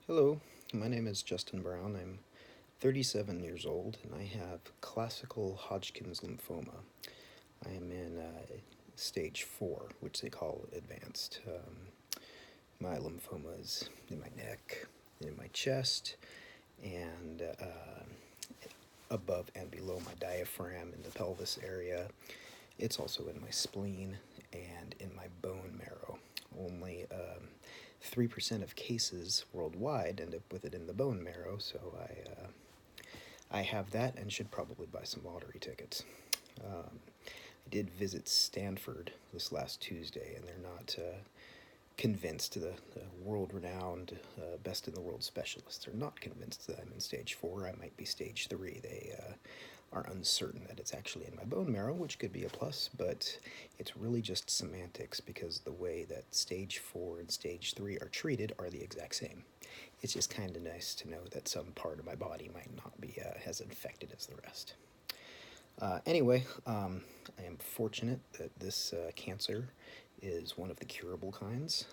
Hello, my name is Justin Brown. I'm 37 years old and I have classical Hodgkin's lymphoma. I am in stage 4, which they call advanced. My lymphoma is in my neck, in my chest, and above and below my diaphragm in the pelvis area. It's also in my spleen and in my bone marrow. Only 3% of cases worldwide end up with it in the bone marrow, so I have that and should probably buy some lottery tickets. I did visit Stanford this last Tuesday, and they're not convinced. The world-renowned, best-in-the-world specialists are not convinced that I'm in stage 4. I might be stage 3. They are uncertain that it's actually in my bone marrow, which could be a plus, but it's really just semantics because the way that stage 4 and stage 3 are treated are the exact same. It's just kind of nice to know that some part of my body might not be as infected as the rest. Anyway, I am fortunate that this cancer is one of the curable kinds.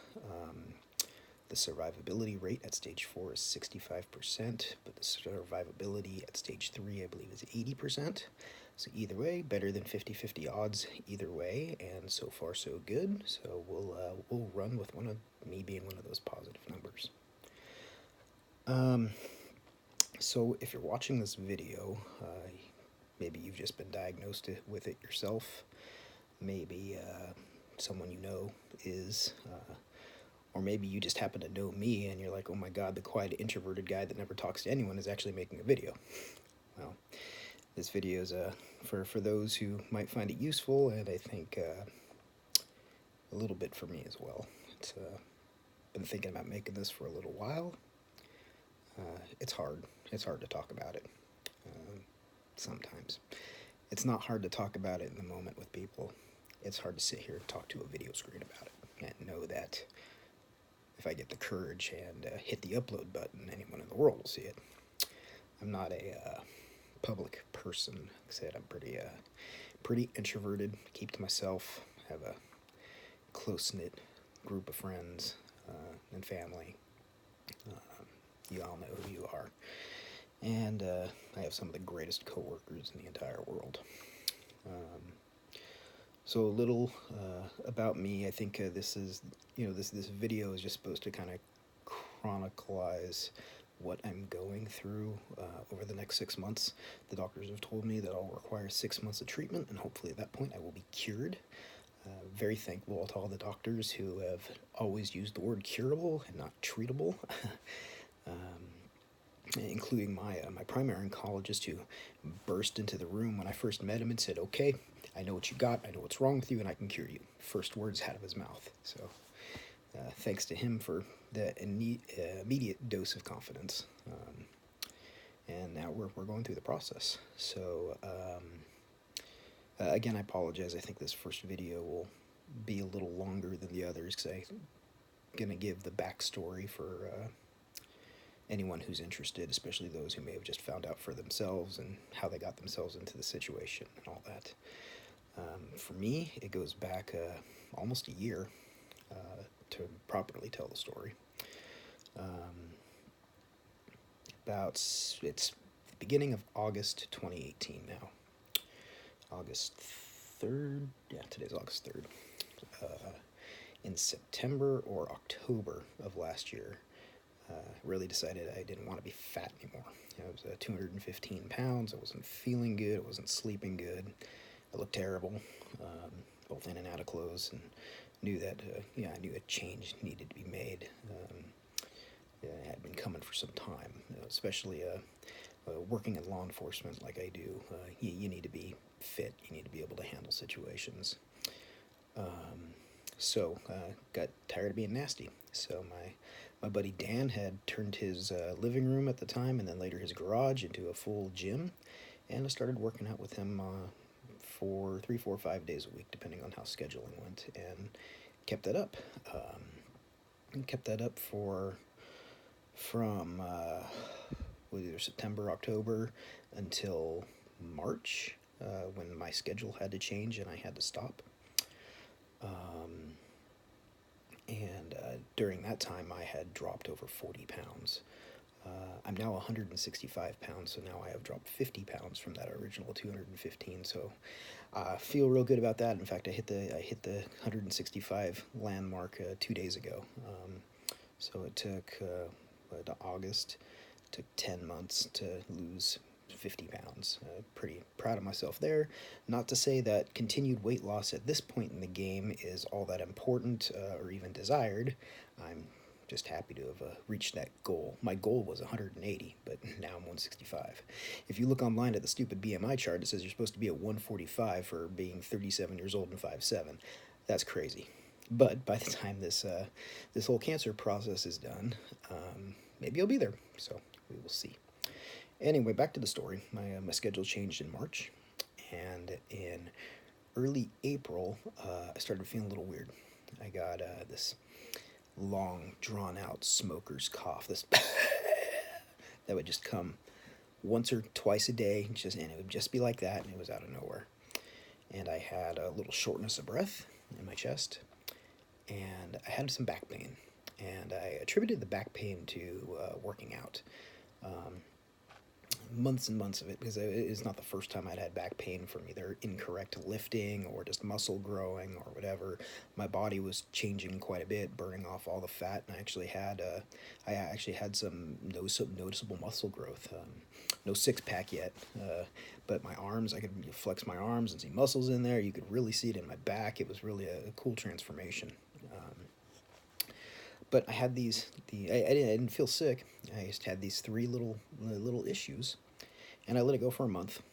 The survivability rate at stage 4 is 65%, but the survivability at stage 3, I believe, is 80%. So either way, better than 50-50 odds either way, and so far so good. So we'll run with me being one of those positive numbers. So if you're watching this video, maybe you've just been diagnosed with it yourself. Maybe someone you know is, or maybe you just happen to know me and you're like, oh my god, the quiet introverted guy that never talks to anyone is actually making a video. Well, this video is for those who might find it useful, and I think a little bit for me as well. It's been thinking about making this for a little while. It's hard. It's hard to talk about it. Sometimes. It's not hard to talk about it in the moment with people. It's hard to sit here and talk to a video screen about it and know that if I get the courage and hit the upload button, anyone in the world will see it. I'm not a public person. Like I said, I'm pretty introverted, keep to myself, have a close-knit group of friends and family. You all know who you are. And I have some of the greatest coworkers in the entire world. So a little about me. I think this video is just supposed to kind of chronicleize what I'm going through over the next 6 months. The doctors have told me that I'll require 6 months of treatment, and hopefully at that point I will be cured. Very thankful to all the doctors who have always used the word curable and not treatable. Including my primary oncologist, who burst into the room when I first met him and said, okay, I know what you got, I know what's wrong with you, and I can cure you. First words out of his mouth. So thanks to him for the immediate dose of confidence. And now we're going through the process. So again, I apologize. I think this first video will be a little longer than the others because I'm going to give the backstory for anyone who's interested, especially those who may have just found out for themselves and how they got themselves into the situation and all that. For me, it goes back almost a year to properly tell the story. It's the beginning of August 2018 now. August 3rd, yeah, today's August 3rd. In September or October of last year, really decided I didn't want to be fat anymore. I was 215 pounds, I wasn't feeling good, I wasn't sleeping good, I looked terrible, both in and out of clothes, and knew that, I knew a change needed to be made. It had been coming for some time, especially working in law enforcement like I do. You need to be fit, you need to be able to handle situations. So got tired of being nasty. So my buddy Dan had turned his living room at the time, and then later his garage, into a full gym, and I started working out with him for 3, 4, 5 days a week, depending on how scheduling went, and kept that up. From either September, October until March, when my schedule had to change and I had to stop. And during that time, I had dropped over 40 pounds. I'm now 165 pounds, so now I have dropped 50 pounds from that original 215. So I feel real good about that. In fact, I hit the 165 landmark 2 days ago. So it took August, took 10 months to lose 50 pounds. Pretty proud of myself there. Not to say that continued weight loss at this point in the game is all that important or even desired. I'm just happy to have reached that goal. My goal was 180, but now I'm 165. If you look online at the stupid BMI chart, it says you're supposed to be at 145 for being 37 years old and 5'7". That's crazy. But by the time this whole cancer process is done, maybe I'll be there. So we will see. Anyway, back to the story. My schedule changed in March, and in early April, I started feeling a little weird. I got this long, drawn-out smoker's cough. This that would just come once or twice a day, and it would just be like that, and it was out of nowhere. And I had a little shortness of breath in my chest, and I had some back pain. And I attributed the back pain to working out. Months and months of it, because it's not the first time I'd had back pain from either incorrect lifting or just muscle growing or whatever. My body was changing quite a bit, burning off all the fat, and I actually had some noticeable muscle growth. No six-pack yet, but my arms, I could flex my arms and see muscles in there. You could really see it in my back. It was really a cool transformation. But I had I didn't feel sick. I just had these three little issues, and I let it go for a month.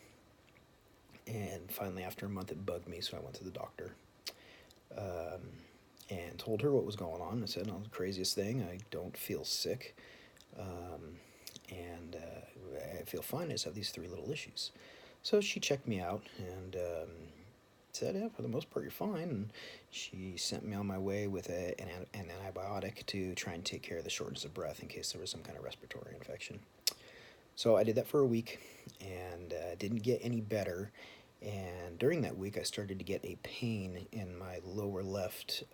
And finally, after a month, it bugged me, so I went to the doctor and told her what was going on. I said, "No, the craziest thing. I don't feel sick, and I feel fine. I just have these three little issues." So she checked me out and said, "Yeah, for the most part, you're fine." And she sent me on my way with an antibiotic to try and take care of the shortness of breath in case there was some kind of respiratory infection. So I did that for a week and didn't get any better. And during that week, I started to get a pain in my lower left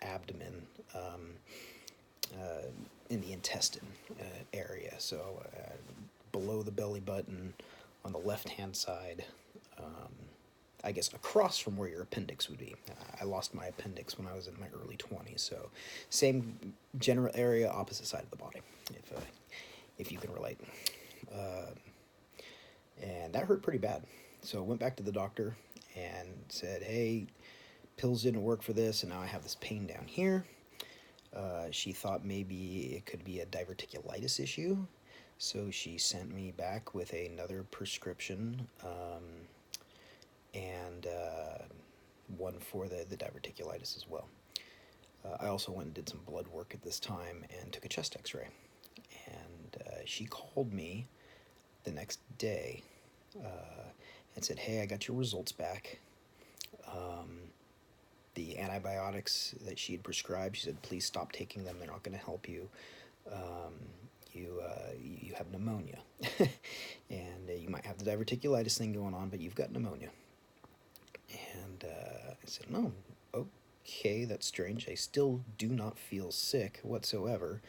abdomen, in the intestine area. So below the belly button on the left-hand side, I guess across from where your appendix would be. I lost my appendix when I was in my early 20s, so same general area, opposite side of the body, if you can relate. And that hurt pretty bad. So I went back to the doctor and said, "Hey, pills didn't work for this, and now I have this pain down here." She thought maybe it could be a diverticulitis issue, so she sent me back with another prescription, and one for the diverticulitis as well. I also went and did some blood work at this time and took a chest x-ray. And she called me the next day and said, "Hey, I got your results back. The antibiotics that she had prescribed," she said, "please stop taking them. They're not going to help you. You have pneumonia. And you might have the diverticulitis thing going on, but you've got pneumonia." And I said, "No, okay, that's strange. I still do not feel sick whatsoever."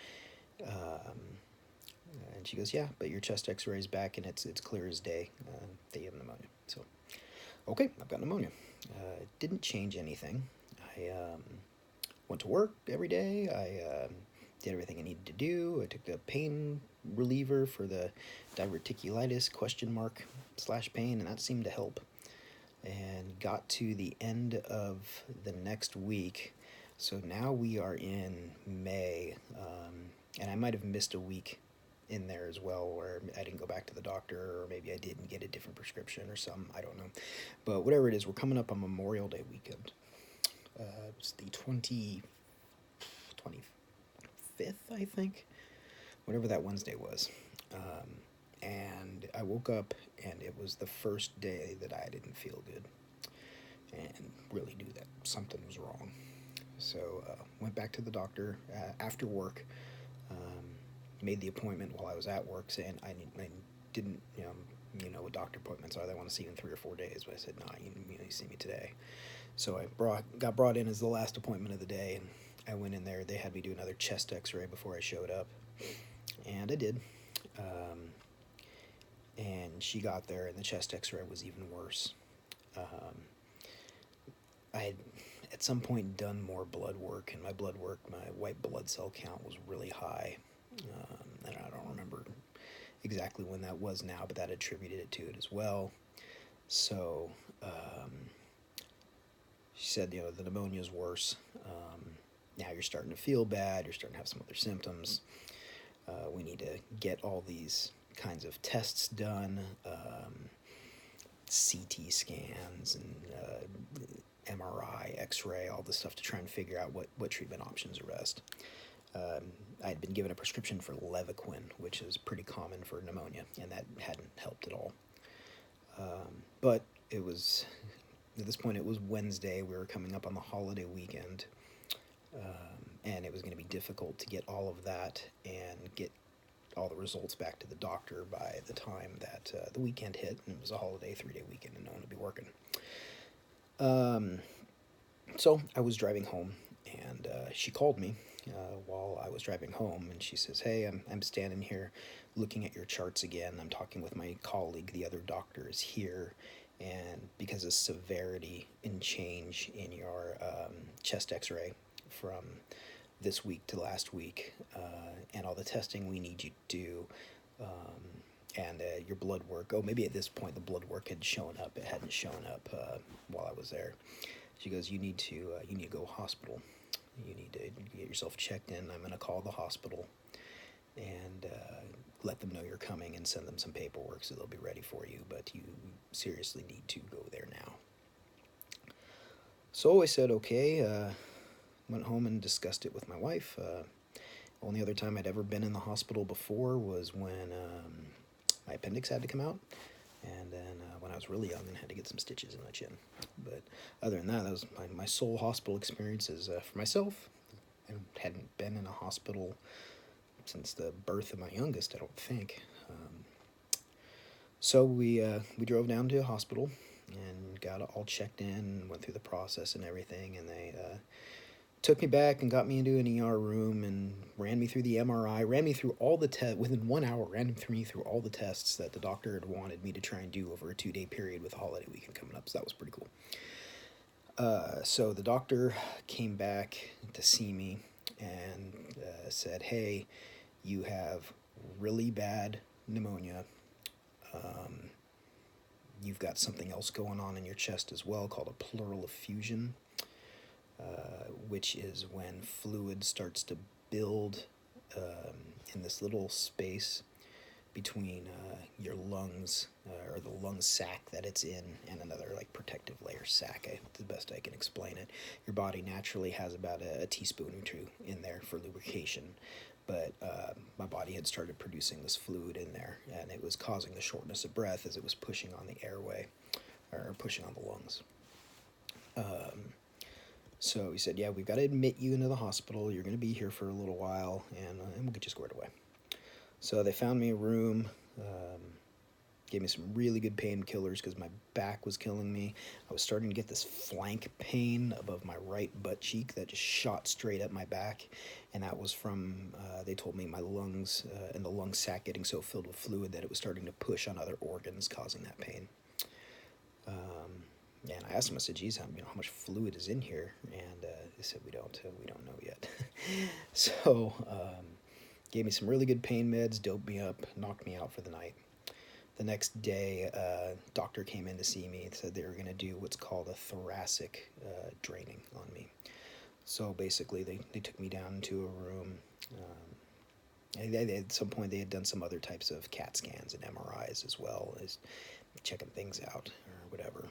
And she goes, "Yeah, but your chest x-ray is back and it's clear as day that you have pneumonia." So, okay, I've got pneumonia. It didn't change anything. I went to work every day. I did everything I needed to do. I took the pain reliever for the diverticulitis /pain, and that seemed to help. And got to the end of the next week. So now we are in May, and I might have missed a week in there as well where I didn't go back to the doctor, or maybe I didn't get a different prescription or something, I don't know. But whatever it is, we're coming up on Memorial Day weekend. It's the 25th, I think, whatever that Wednesday was. And I woke up, and it was the first day that I didn't feel good and really knew that something was wrong. So went back to the doctor after work, made the appointment while I was at work, saying I didn't, you know what doctor appointments are. They want to see you in 3 or 4 days. But I said, "No, you see me today." So I got brought in as the last appointment of the day, and I went in there. They had me do another chest x-ray before I showed up, and I did. And she got there, and the chest x-ray was even worse. I had at some point done more blood work, and my white blood cell count was really high. And I don't remember exactly when that was now, but that attributed it to it as well. So she said, the pneumonia is worse. Now you're starting to feel bad. You're starting to have some other symptoms. We need to get all these kinds of tests done, CT scans and MRI, X-ray, all this stuff to try and figure out what treatment options are best. I had been given a prescription for Levaquin, which is pretty common for pneumonia, and that hadn't helped at all. But it was, at this point, it was Wednesday. We were coming up on the holiday weekend, and it was going to be difficult to get all of that and get all the results back to the doctor by the time that the weekend hit, and it was a holiday 3-day weekend, and no one would be working. So I was driving home, and she called me while I was driving home, and she says, "Hey, I'm standing here looking at your charts again. I'm talking with my colleague. The other doctor is here, and because of severity in change in your chest x-ray from this week to last week, and all the testing we need you to do, and your blood work." Oh, maybe at this point the blood work had shown up. It hadn't shown up while I was there. She goes, you need to go hospital. You need to get yourself checked in. I'm going to call the hospital and let them know you're coming and send them some paperwork so they'll be ready for you, but you seriously need to go there now. So I said, okay. Went home and discussed it with my wife. Only other time I'd ever been in the hospital before was when my appendix had to come out, and then when I was really young and had to get some stitches in my chin. But other than that, that was my sole hospital experiences for myself. I hadn't been in a hospital since the birth of my youngest, I don't think. So we drove down to a hospital and got all checked in, went through the process and everything, and they took me back and got me into an ER room and ran me through the MRI, ran me through all the tests, within 1 hour, ran me through all the tests that the doctor had wanted me to try and do over a 2-day period with the holiday weekend coming up, so that was pretty cool. So the doctor came back to see me and said, "Hey, you have really bad pneumonia. You've got something else going on in your chest as well called a pleural effusion, which is when fluid starts to build in this little space between your lungs, or the lung sac that it's in, and another protective layer sac. The best I can explain it. Your body naturally has about a teaspoon or two in there for lubrication, but my body had started producing this fluid in there, and it was causing the shortness of breath as it was pushing on the airway, or pushing on the lungs. So he said, yeah, we've got to admit you into the hospital. You're going to be here for a little while, and we'll get you squared away. So they found me a room, gave me some really good painkillers because my back was killing me. I was starting to get this flank pain above my right butt cheek that just shot straight up my back, and that was from, they told me, my lungs and the lung sac getting so filled with fluid that it was starting to push on other organs, causing that pain. And I asked them, I said, geez, how much fluid is in here? And they said, we don't know yet. So gave me some really good pain meds, doped me up, knocked me out for the night. The next day, doctor came in to see me and said they were going to do what's called a thoracic draining on me. So basically, they took me down into a room. At some point, they had done some other types of CAT scans and MRIs as well, as checking things out or whatever.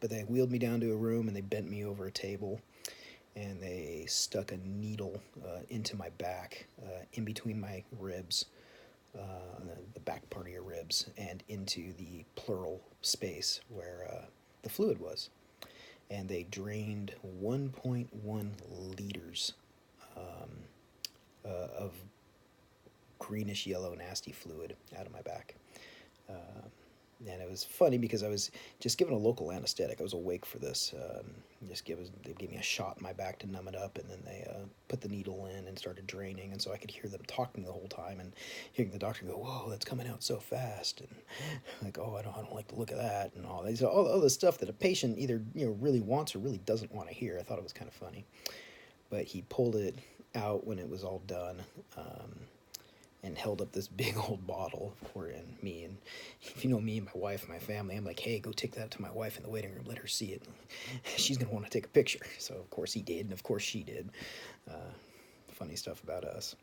But they wheeled me down to a room and they bent me over a table and they stuck a needle into my back, in between my ribs, the back part of your ribs, and into the pleural space where the fluid was. And they drained 1.1 liters of greenish yellow nasty fluid out of my back. And it was funny because I was just given a local anesthetic. I was awake for this. They gave me a shot in my back to numb it up, and then they put the needle in and started draining. And so I could hear them talking the whole time, and hearing the doctor go, "Whoa, that's coming out so fast," and like, "Oh, I don't like the look of that," and all these all the stuff that a patient either really wants or really doesn't want to hear. I thought it was kind of funny, but he pulled it out when it was all done. And held up this big old bottle for me. And if you know me and my wife and my family, I'm like, "Hey, go take that to my wife in the waiting room. Let her see it. She's going to want to take a picture." So, of course, he did, and of course she did. Funny stuff about us.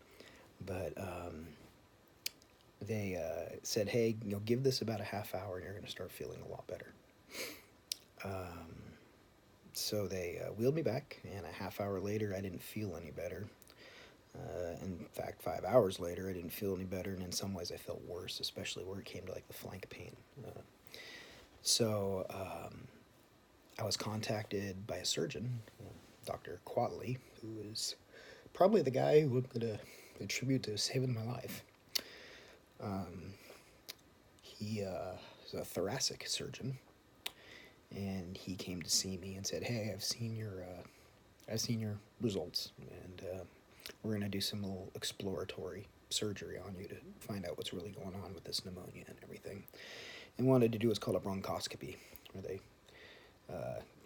But they said, "Hey, give this about a half hour, and you're going to start feeling a lot better." So they wheeled me back, and a half hour later, I didn't feel any better. In fact, 5 hours later, I didn't feel any better, and in some ways I felt worse, especially where it came to like the flank pain. So I was contacted by a surgeon, Dr. Quatley, who is probably the guy who I'm going to attribute to saving my life. He is a thoracic surgeon, and he came to see me and said, "Hey, I've seen your results, and we're going to do some little exploratory surgery on you to find out what's really going on with this pneumonia and everything." And wanted to do what's called a bronchoscopy, where they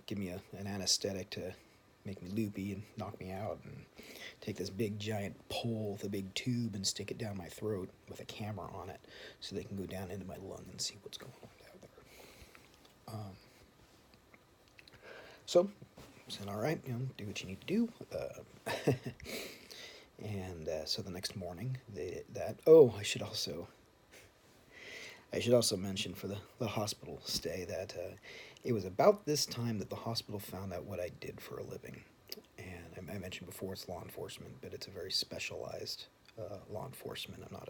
give me an anesthetic to make me loopy and knock me out, and take this big giant pole with a big tube and stick it down my throat with a camera on it so they can go down into my lung and see what's going on down there. So I said, "All right, do what you need to do." And so the next morning, I should also mention for the hospital stay that it was about this time that the hospital found out what I did for a living. And I mentioned before, it's law enforcement, but it's a very specialized law enforcement. I'm not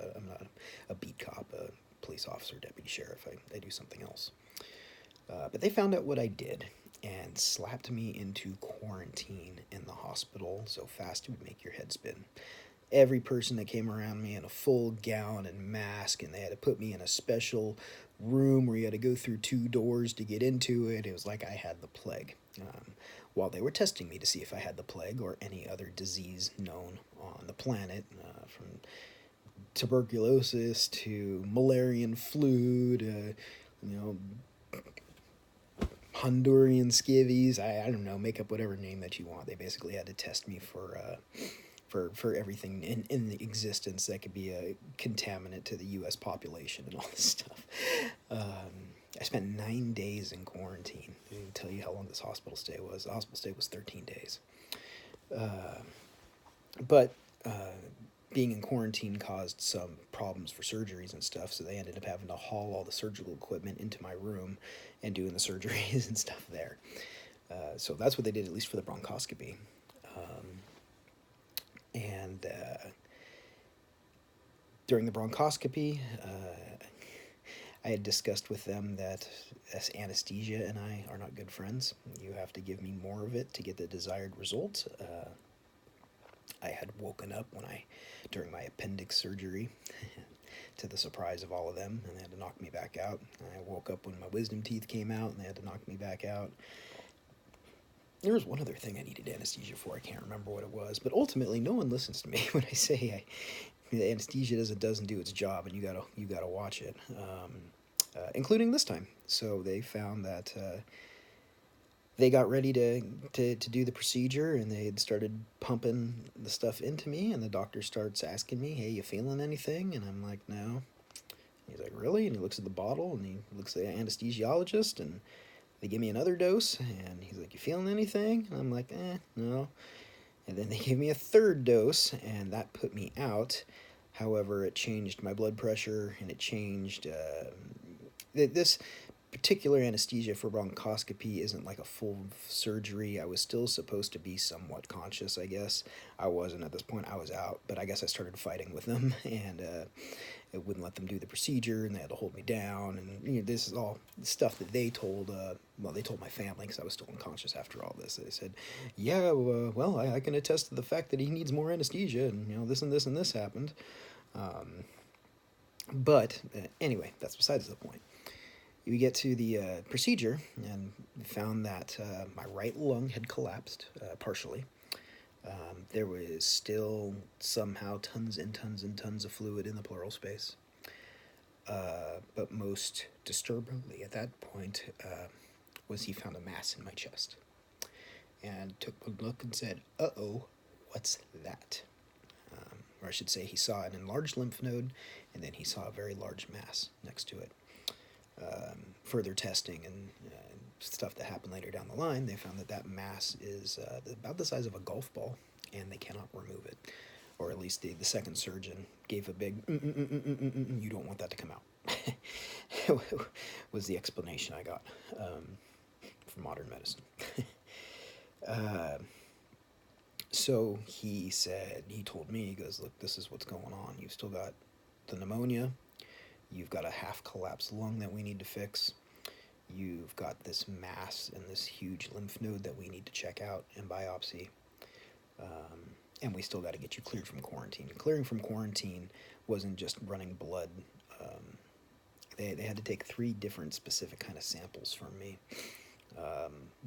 a beat cop, a police officer, deputy sheriff. I do something else. But they found out what I did and slapped me into quarantine in the hospital so fast it would make your head spin. Every person that came around me in a full gown and mask, and they had to put me in a special room where you had to go through 2 doors to get into it. It was like I had the plague. While they were testing me to see if I had the plague or any other disease known on the planet, from tuberculosis to malarian flu to, Honduran scabies. I don't know, make up whatever name that you want. They basically had to test me for everything in the existence that could be a contaminant to the U.S. population and all this stuff. I spent 9 days in quarantine. I didn't tell you how long this hospital stay was. The hospital stay was 13 days. But being in quarantine caused some problems for surgeries and stuff, so they ended up having to haul all the surgical equipment into my room and doing the surgeries and stuff there. So that's what they did, at least for the bronchoscopy. And during the bronchoscopy, I had discussed with them that anesthesia and I are not good friends. You have to give me more of it to get the desired result. I had woken up during my appendix surgery, to the surprise of all of them, and they had to knock me back out. I woke up when my wisdom teeth came out, and they had to knock me back out. There was one other thing I needed anesthesia for. I can't remember what it was, but ultimately, no one listens to me when I say the anesthesia doesn't do its job, and you gotta watch it, including this time. So they found that they got ready to do the procedure, and they had started pumping the stuff into me, and the doctor starts asking me, "Hey, you feeling anything?" And I'm like, "No." He's like, "Really?" And he looks at the bottle, and he looks at the anesthesiologist, and they give me another dose, and he's like, "You feeling anything?" And I'm like, "No." And then they gave me a third dose, and that put me out. However, it changed my blood pressure, and it changed this particular anesthesia for bronchoscopy isn't like a full surgery. I was still supposed to be somewhat conscious, I guess. I wasn't at this point. I was out, but I guess I started fighting with them, and it wouldn't let them do the procedure, and they had to hold me down. And this is all stuff that they told. They told my family, because I was still unconscious after all this. They said, "Yeah, well, I can attest to the fact that he needs more anesthesia, and this and this and this happened." But anyway, that's besides the point. We get to the procedure and found that my right lung had collapsed partially. There was still somehow tons and tons and tons of fluid in the pleural space. But most disturbingly at that point was he found a mass in my chest and took a look and said, "Uh-oh, what's that?" Or I should say he saw an enlarged lymph node, and then he saw a very large mass next to it. Further testing and stuff that happened later down the line, they found that that mass is about the size of a golf ball, and they cannot remove it. Or at least the second surgeon gave a big, you don't want that to come out, was the explanation I got from modern medicine. So he told me, he goes, "Look, this is what's going on. You've still got the pneumonia. You've got a half collapsed lung that we need to fix. You've got this mass and this huge lymph node that we need to check out and biopsy. And we still got to get you cleared from quarantine." Clearing from quarantine wasn't just running blood. They had to take 3 different specific kind of samples from me.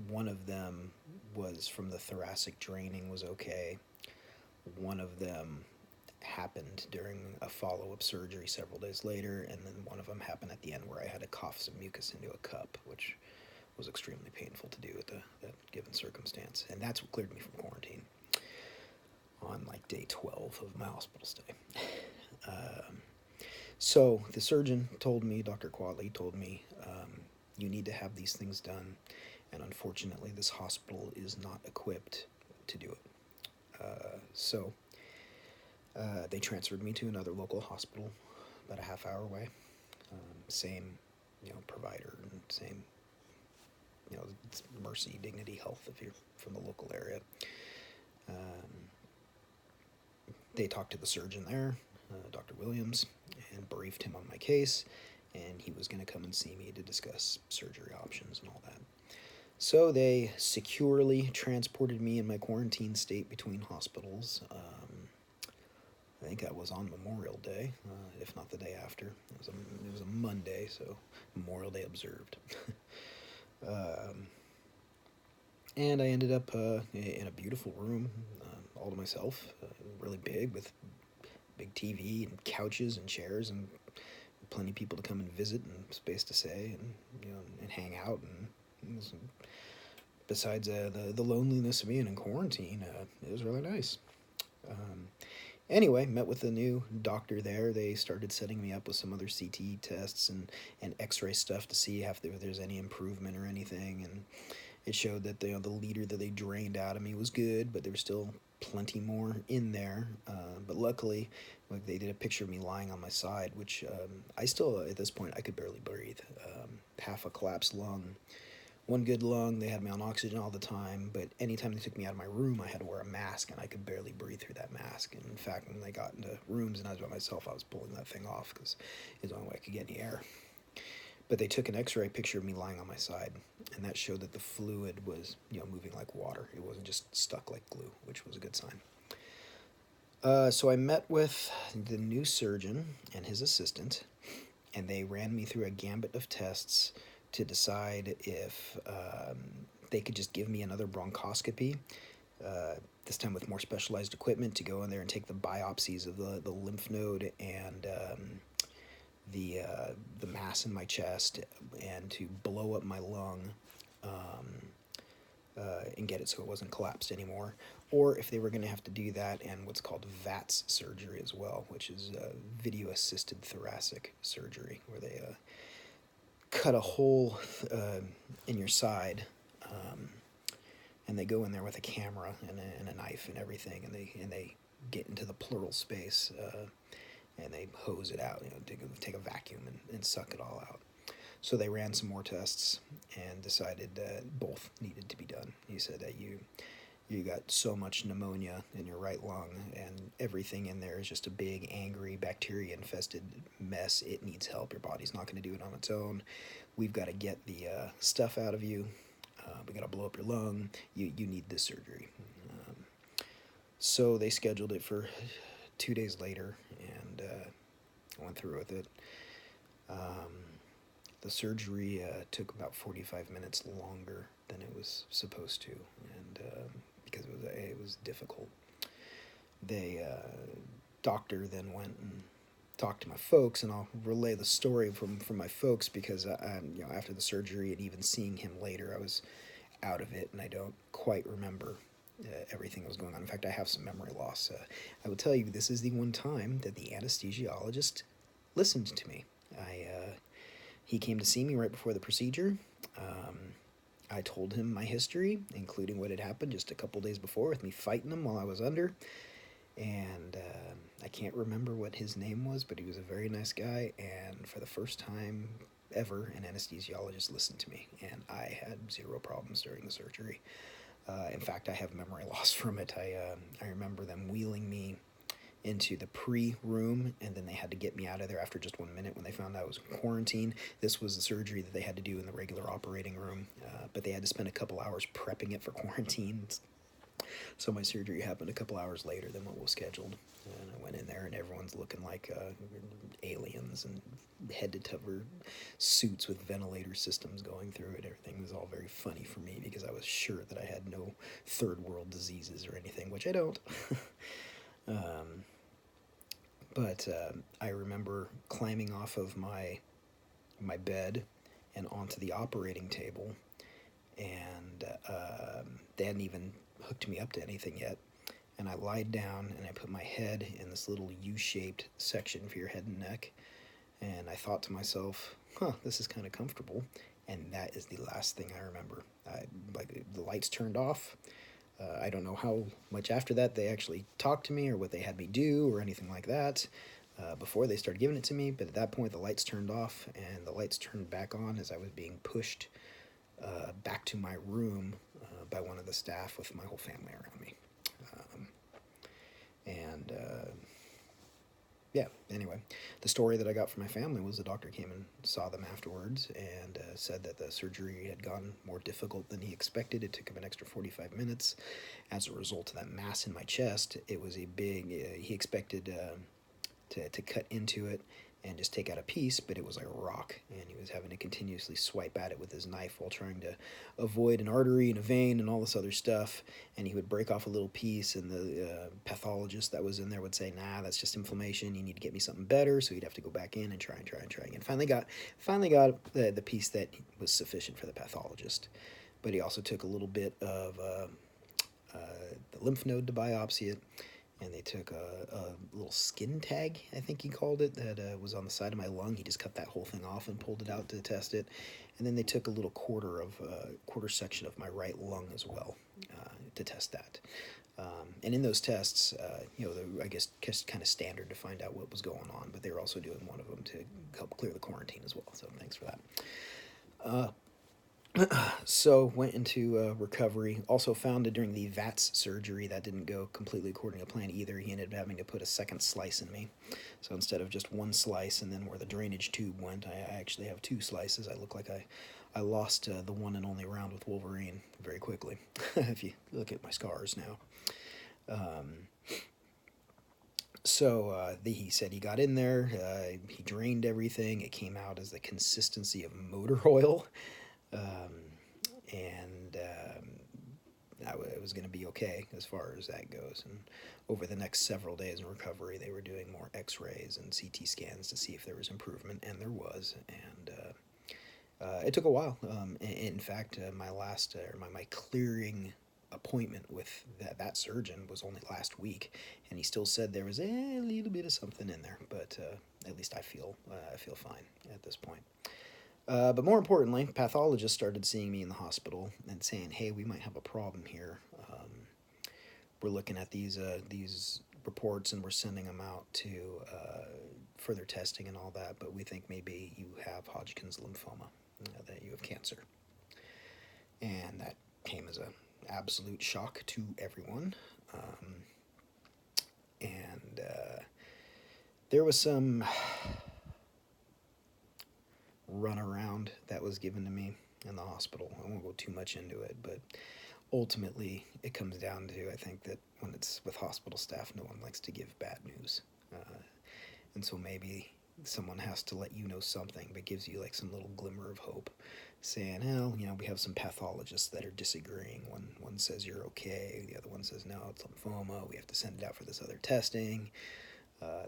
One of them was from the thoracic draining, was okay. One of them happened during a follow-up surgery several days later, and then one of them happened at the end where I had to cough some mucus into a cup, which was extremely painful to do at that given circumstance. And that's what cleared me from quarantine on like day 12 of my hospital stay. So the surgeon told me, Dr. Quadley told me, you need to have these things done, and unfortunately this hospital is not equipped to do it. So they transferred me to another local hospital about a half hour away. Same, provider, and same, it's Mercy, Dignity Health if you're from the local area. They talked to the surgeon there, Dr. Williams, and briefed him on my case, and he was going to come and see me to discuss surgery options and all that. So they securely transported me in my quarantine state between hospitals. I think that was on Memorial Day, if not the day after. It was a Monday, so Memorial Day observed. And I ended up in a beautiful room, all to myself, really big, with big TV and couches and chairs and plenty of people to come and visit and space to stay and hang out. And besides the loneliness of being in quarantine, it was really nice. Anyway, met with the new doctor there. They started setting me up with some other CT tests and X-ray stuff to see if there's any improvement or anything. And it showed that the leader that they drained out of me was good, but there was still plenty more in there. But luckily, they did a picture of me lying on my side, which I still, at this point, I could barely breathe. Half a collapsed lung. One good lung, they had me on oxygen all the time, but anytime they took me out of my room, I had to wear a mask, and I could barely breathe through that mask. And in fact, when they got into rooms and I was by myself, I was pulling that thing off because it was the only way I could get any air. But they took an X-ray picture of me lying on my side, and that showed that the fluid was, moving like water. It wasn't just stuck like glue, which was a good sign. So I met with the new surgeon and his assistant, and they ran me through a gambit of tests to decide if they could just give me another bronchoscopy, this time with more specialized equipment, to go in there and take the biopsies of the lymph node and the mass in my chest, and to blow up my lung and get it so it wasn't collapsed anymore, or if they were going to have to do that and what's called VATS surgery as well, which is video-assisted thoracic surgery, where they cut a hole in your side, and they go in there with a camera and a knife and everything, and they get into the pleural space, and they hose it out, take a vacuum and suck it all out. So they ran some more tests and decided that both needed to be done. He said that you got so much pneumonia in your right lung, and everything in there is just a big, angry, bacteria-infested mess. It needs help. Your body's not going to do it on its own. We've got to get the stuff out of you. We got to blow up your lung. You need this surgery. So they scheduled it for 2 days later, and I went through with it. The surgery took about 45 minutes longer than it was supposed to, and because it was difficult. The doctor then went and talked to my folks, and I'll relay the story from my folks because after the surgery and even seeing him later, I was out of it, and I don't quite remember everything that was going on. In fact, I have some memory loss. I will tell you, this is the one time that the anesthesiologist listened to me. He came to see me right before the procedure. I told him my history, including what had happened just a couple days before with me fighting him while I was under. And I can't remember what his name was, but he was a very nice guy. And for the first time ever, an anesthesiologist listened to me. And I had zero problems during the surgery. In fact, I have memory loss from it. I remember them wheeling me into the pre-room, and then they had to get me out of there after just 1 minute when they found out I was in quarantine. This was the surgery that they had to do in the regular operating room, but they had to spend a couple hours prepping it for quarantine. So my surgery happened a couple hours later than what was scheduled. And I went in there, and everyone's looking like aliens and head-to-cover suits with ventilator systems going through it. Everything was all very funny for me because I was sure that I had no third-world diseases or anything, which I don't. But I remember climbing off of my bed and onto the operating table, and they hadn't even hooked me up to anything yet. And I lied down and I put my head in this little U-shaped section for your head and neck, and I thought to myself, this is kind of comfortable. And that is the last thing I remember. The lights turned off. I don't know how much after that they actually talked to me or what they had me do or anything like that before they started giving it to me. But at that point, the lights turned off, and the lights turned back on as I was being pushed back to my room by one of the staff with my whole family around me. Yeah, anyway, the story that I got from my family was the doctor came and saw them afterwards and said that the surgery had gone more difficult than he expected. It took him an extra 45 minutes. As a result of that mass in my chest, it was a big, he expected to cut into it and just take out a piece, but it was like a rock, and he was having to continuously swipe at it with his knife while trying to avoid an artery and a vein and all this other stuff, and he would break off a little piece, and the pathologist that was in there would say, nah, that's just inflammation, you need to get me something better, so he'd have to go back in and try again. Finally got the piece that was sufficient for the pathologist, but he also took a little bit of the lymph node to biopsy it, and they took a little skin tag, I think he called it, that was on the side of my lung. He just cut that whole thing off and pulled it out to test it. And then they took a little quarter section of my right lung as well to test that. And in those tests, I guess just kind of standard to find out what was going on, but they were also doing one of them to help clear the quarantine as well. So thanks for that. So went into recovery. Also found that during the VATS surgery, that didn't go completely according to plan either. He ended up having to put a second slice in me. So instead of just one slice and then where the drainage tube went, I actually have two slices. I look like I lost the one and only round with Wolverine very quickly, if you look at my scars now. So he said he got in there, he drained everything. It came out as the consistency of motor oil. It was going to be okay as far as that goes. And over the next several days in recovery, they were doing more x-rays and CT scans to see if there was improvement, and there was. And it took a while. In fact, my clearing appointment with that surgeon was only last week, and he still said there was a little bit of something in there, but at least I feel fine at this point. But more importantly, pathologists started seeing me in the hospital and saying, hey, we might have a problem here. We're looking at these reports, and we're sending them out to further testing and all that, but we think maybe you have Hodgkin's lymphoma, that you have cancer. And that came as an absolute shock to everyone. There was some runaround that was given to me in the hospital. I won't go too much into it, but ultimately it comes down to, I think, that when it's with hospital staff, no one likes to give bad news. And so maybe someone has to let you know something, but gives you like some little glimmer of hope, saying, "Hell, we have some pathologists that are disagreeing. One says you're okay, the other one says no, it's lymphoma. We have to send it out for this other testing."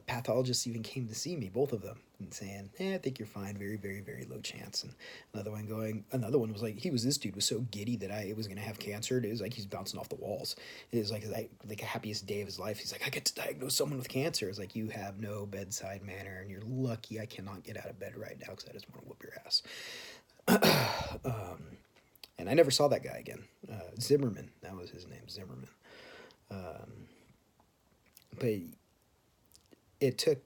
Pathologists even came to see me, both of them, and saying, "I think you're fine. Very, very, very low chance." And another one was like, this dude was so giddy that it was gonna have cancer. It was like he's bouncing off the walls. It was like the happiest day of his life. He's like, "I get to diagnose someone with cancer." It's like, you have no bedside manner, and you're lucky I cannot get out of bed right now because I just want to whoop your ass. And I never saw that guy again. Zimmerman, that was his name, Zimmerman. But it took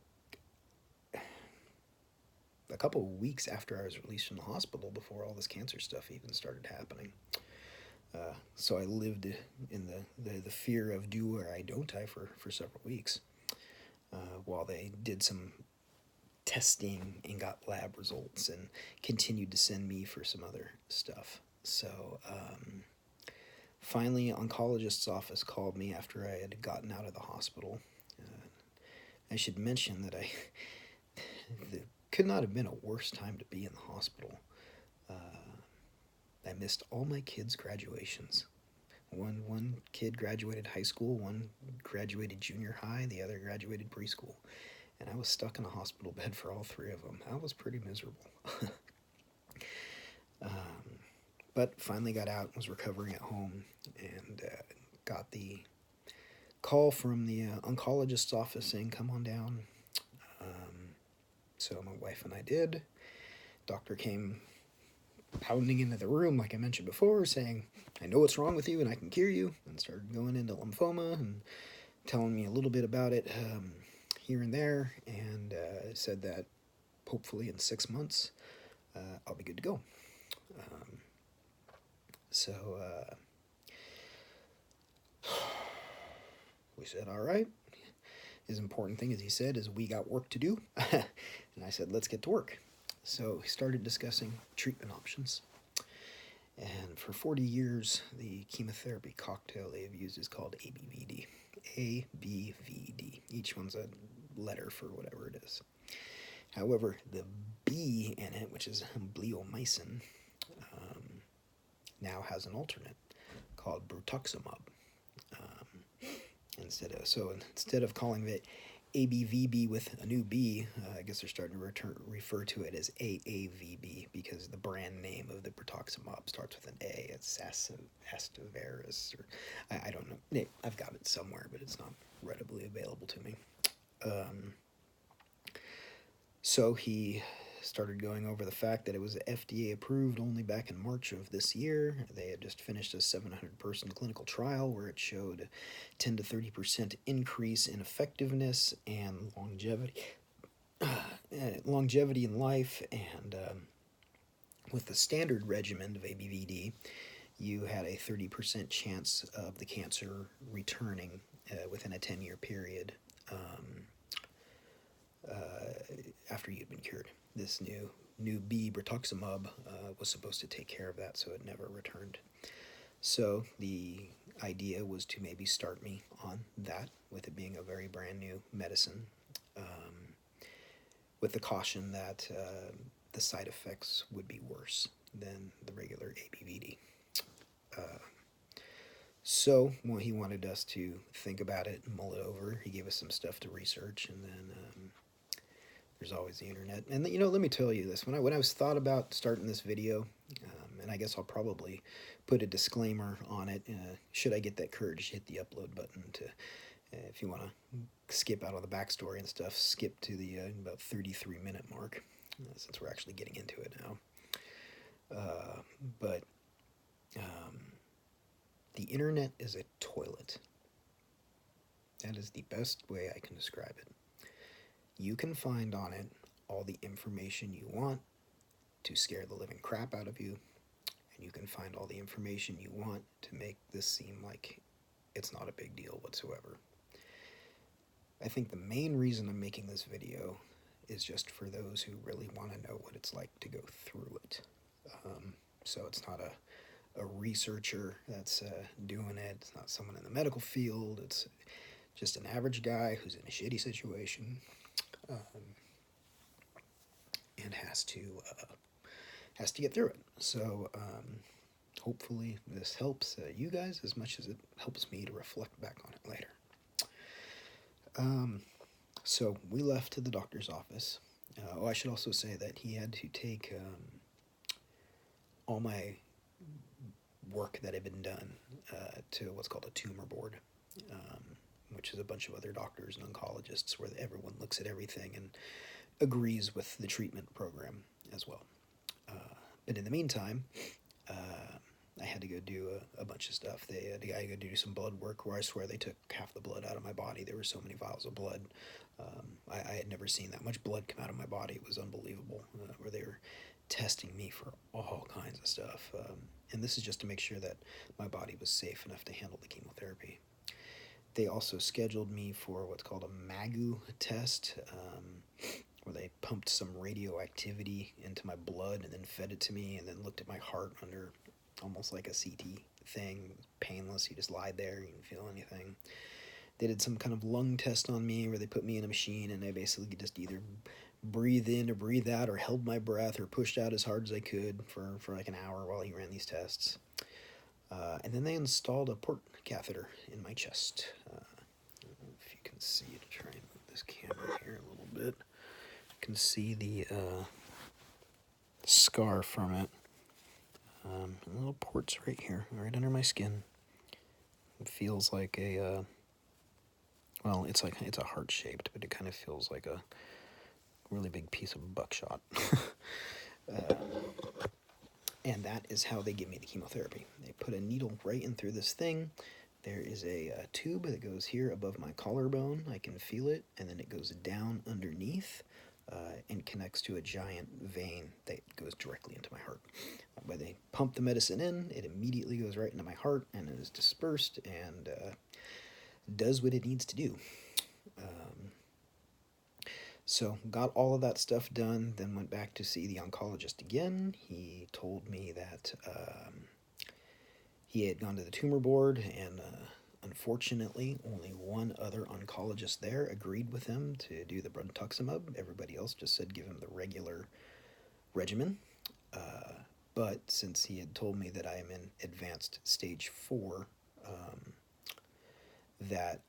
a couple of weeks after I was released from the hospital before all this cancer stuff even started happening. So I lived in the fear of do or I don't I for several weeks, while they did some testing and got lab results and continued to send me for some other stuff. So finally, oncologist's office called me after I had gotten out of the hospital. I should mention that there could not have been a worse time to be in the hospital. I missed all my kids' graduations. One kid graduated high school, one graduated junior high, the other graduated preschool. And I was stuck in a hospital bed for all three of them. I was pretty miserable. But finally got out, was recovering at home, and got the call from the oncologist's office saying, "Come on down." So my wife and I did. Doctor came pounding into the room, like I mentioned before, saying, "I know what's wrong with you and I can cure you," and started going into lymphoma and telling me a little bit about it here and there, and said that hopefully in 6 months I'll be good to go. So we said, all right. His important thing, as he said, is we got work to do. And I said, let's get to work. So we started discussing treatment options. And for 40 years, the chemotherapy cocktail they've used is called ABVD. ABVD. Each one's a letter for whatever it is. However, the B in it, which is bleomycin, now has an alternate called brentuximab. Instead of calling it ABVB with a new B, I guess they're starting to refer to it as AAVB because the brand name of the brentuximab starts with an A. It's Astaveris, or I don't know. I've got it somewhere, but it's not readily available to me. So he started going over the fact that it was FDA approved only back in March of this year. They had just finished a 700-person clinical trial where it showed 10 to 30% increase in effectiveness and longevity in life. And with the standard regimen of ABVD, you had a 30% chance of the cancer returning within a 10-year period after you'd been cured. This new B, brentuximab, was supposed to take care of that, so it never returned. So the idea was to maybe start me on that, with it being a very brand new medicine, with the caution that the side effects would be worse than the regular ABVD. So he wanted us to think about it and mull it over. He gave us some stuff to research, and then there's always the internet. And let me tell you this: when I was thought about starting this video, and I guess I'll probably put a disclaimer on it. Should I get that courage, hit the upload button. To if you want to skip out on the backstory and stuff, skip to the about 33-minute mark, since we're actually getting into it now. But the internet is a toilet. That is the best way I can describe it. You can find on it all the information you want to scare the living crap out of you, and you can find all the information you want to make this seem like it's not a big deal whatsoever. I think the main reason I'm making this video is just for those who really want to know what it's like to go through it. So it's not a researcher that's doing it. It's not someone in the medical field. It's just an average guy who's in a shitty situation. and has to get through it. So hopefully this helps you guys as much as it helps me to reflect back on it later. So we left to the doctor's office. I should also say that he had to take all my work that had been done to what's called a tumor board, which is a bunch of other doctors and oncologists where everyone looks at everything and agrees with the treatment program as well. But in the meantime, I had to go do a bunch of stuff. The guy go do some blood work where I swear they took half the blood out of my body. There were so many vials of blood. I had never seen that much blood come out of my body. It was unbelievable, where they were testing me for all kinds of stuff. And this is just to make sure that my body was safe enough to handle the chemotherapy. They also scheduled me for what's called a MAGU test, where they pumped some radioactivity into my blood and then fed it to me and then looked at my heart under almost like a CT thing. Painless. You just lied there. You didn't feel anything. They did some kind of lung test on me where they put me in a machine and they basically just either breathe in or breathe out or held my breath or pushed out as hard as I could for like an hour while he ran these tests. And then they installed a port catheter in my chest. I don't know if you can see it. Try and move this camera here a little bit. You can see the scar from it. Little ports right here, right under my skin. It feels like a, well, it's a heart-shaped, but it kind of feels like a really big piece of buckshot. And that is how they give me the chemotherapy. They put a needle right in through this thing. There is a tube that goes here above my collarbone. I can feel it, and then it goes down underneath and connects to a giant vein that goes directly into my heart. When they pump the medicine in, it immediately goes right into my heart and is dispersed and does what it needs to do. So got all of that stuff done, then went back to see the oncologist again. He told me that he had gone to the tumor board, and unfortunately only one other oncologist there agreed with him to do the brentuximab. Everybody else just said give him the regular regimen. But since he had told me that I am in advanced stage 4, that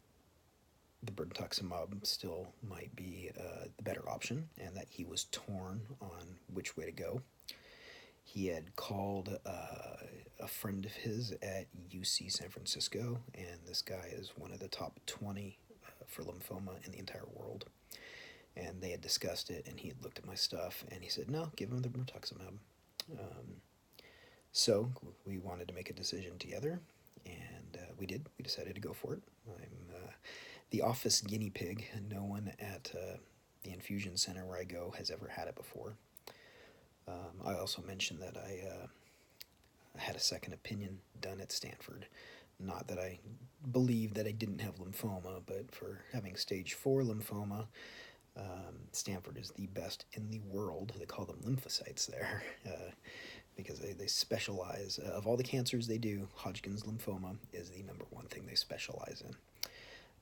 the brentuximab still might be the better option, and that he was torn on which way to go. He had called a friend of his at UC San Francisco, and this guy is one of the top 20 for lymphoma in the entire world. And they had discussed it, and he had looked at my stuff, and he said, no, give him the brentuximab. So we wanted to make a decision together, and we did. We decided to go for it. I'm the office guinea pig. No one at the infusion center where I go has ever had it before. I also mentioned that I had a second opinion done at Stanford. Not that I believed that I didn't have lymphoma, but for having stage 4 lymphoma, Stanford is the best in the world. They call them lymphocytes there because they specialize. Of all the cancers they do, Hodgkin's lymphoma is the number one thing they specialize in.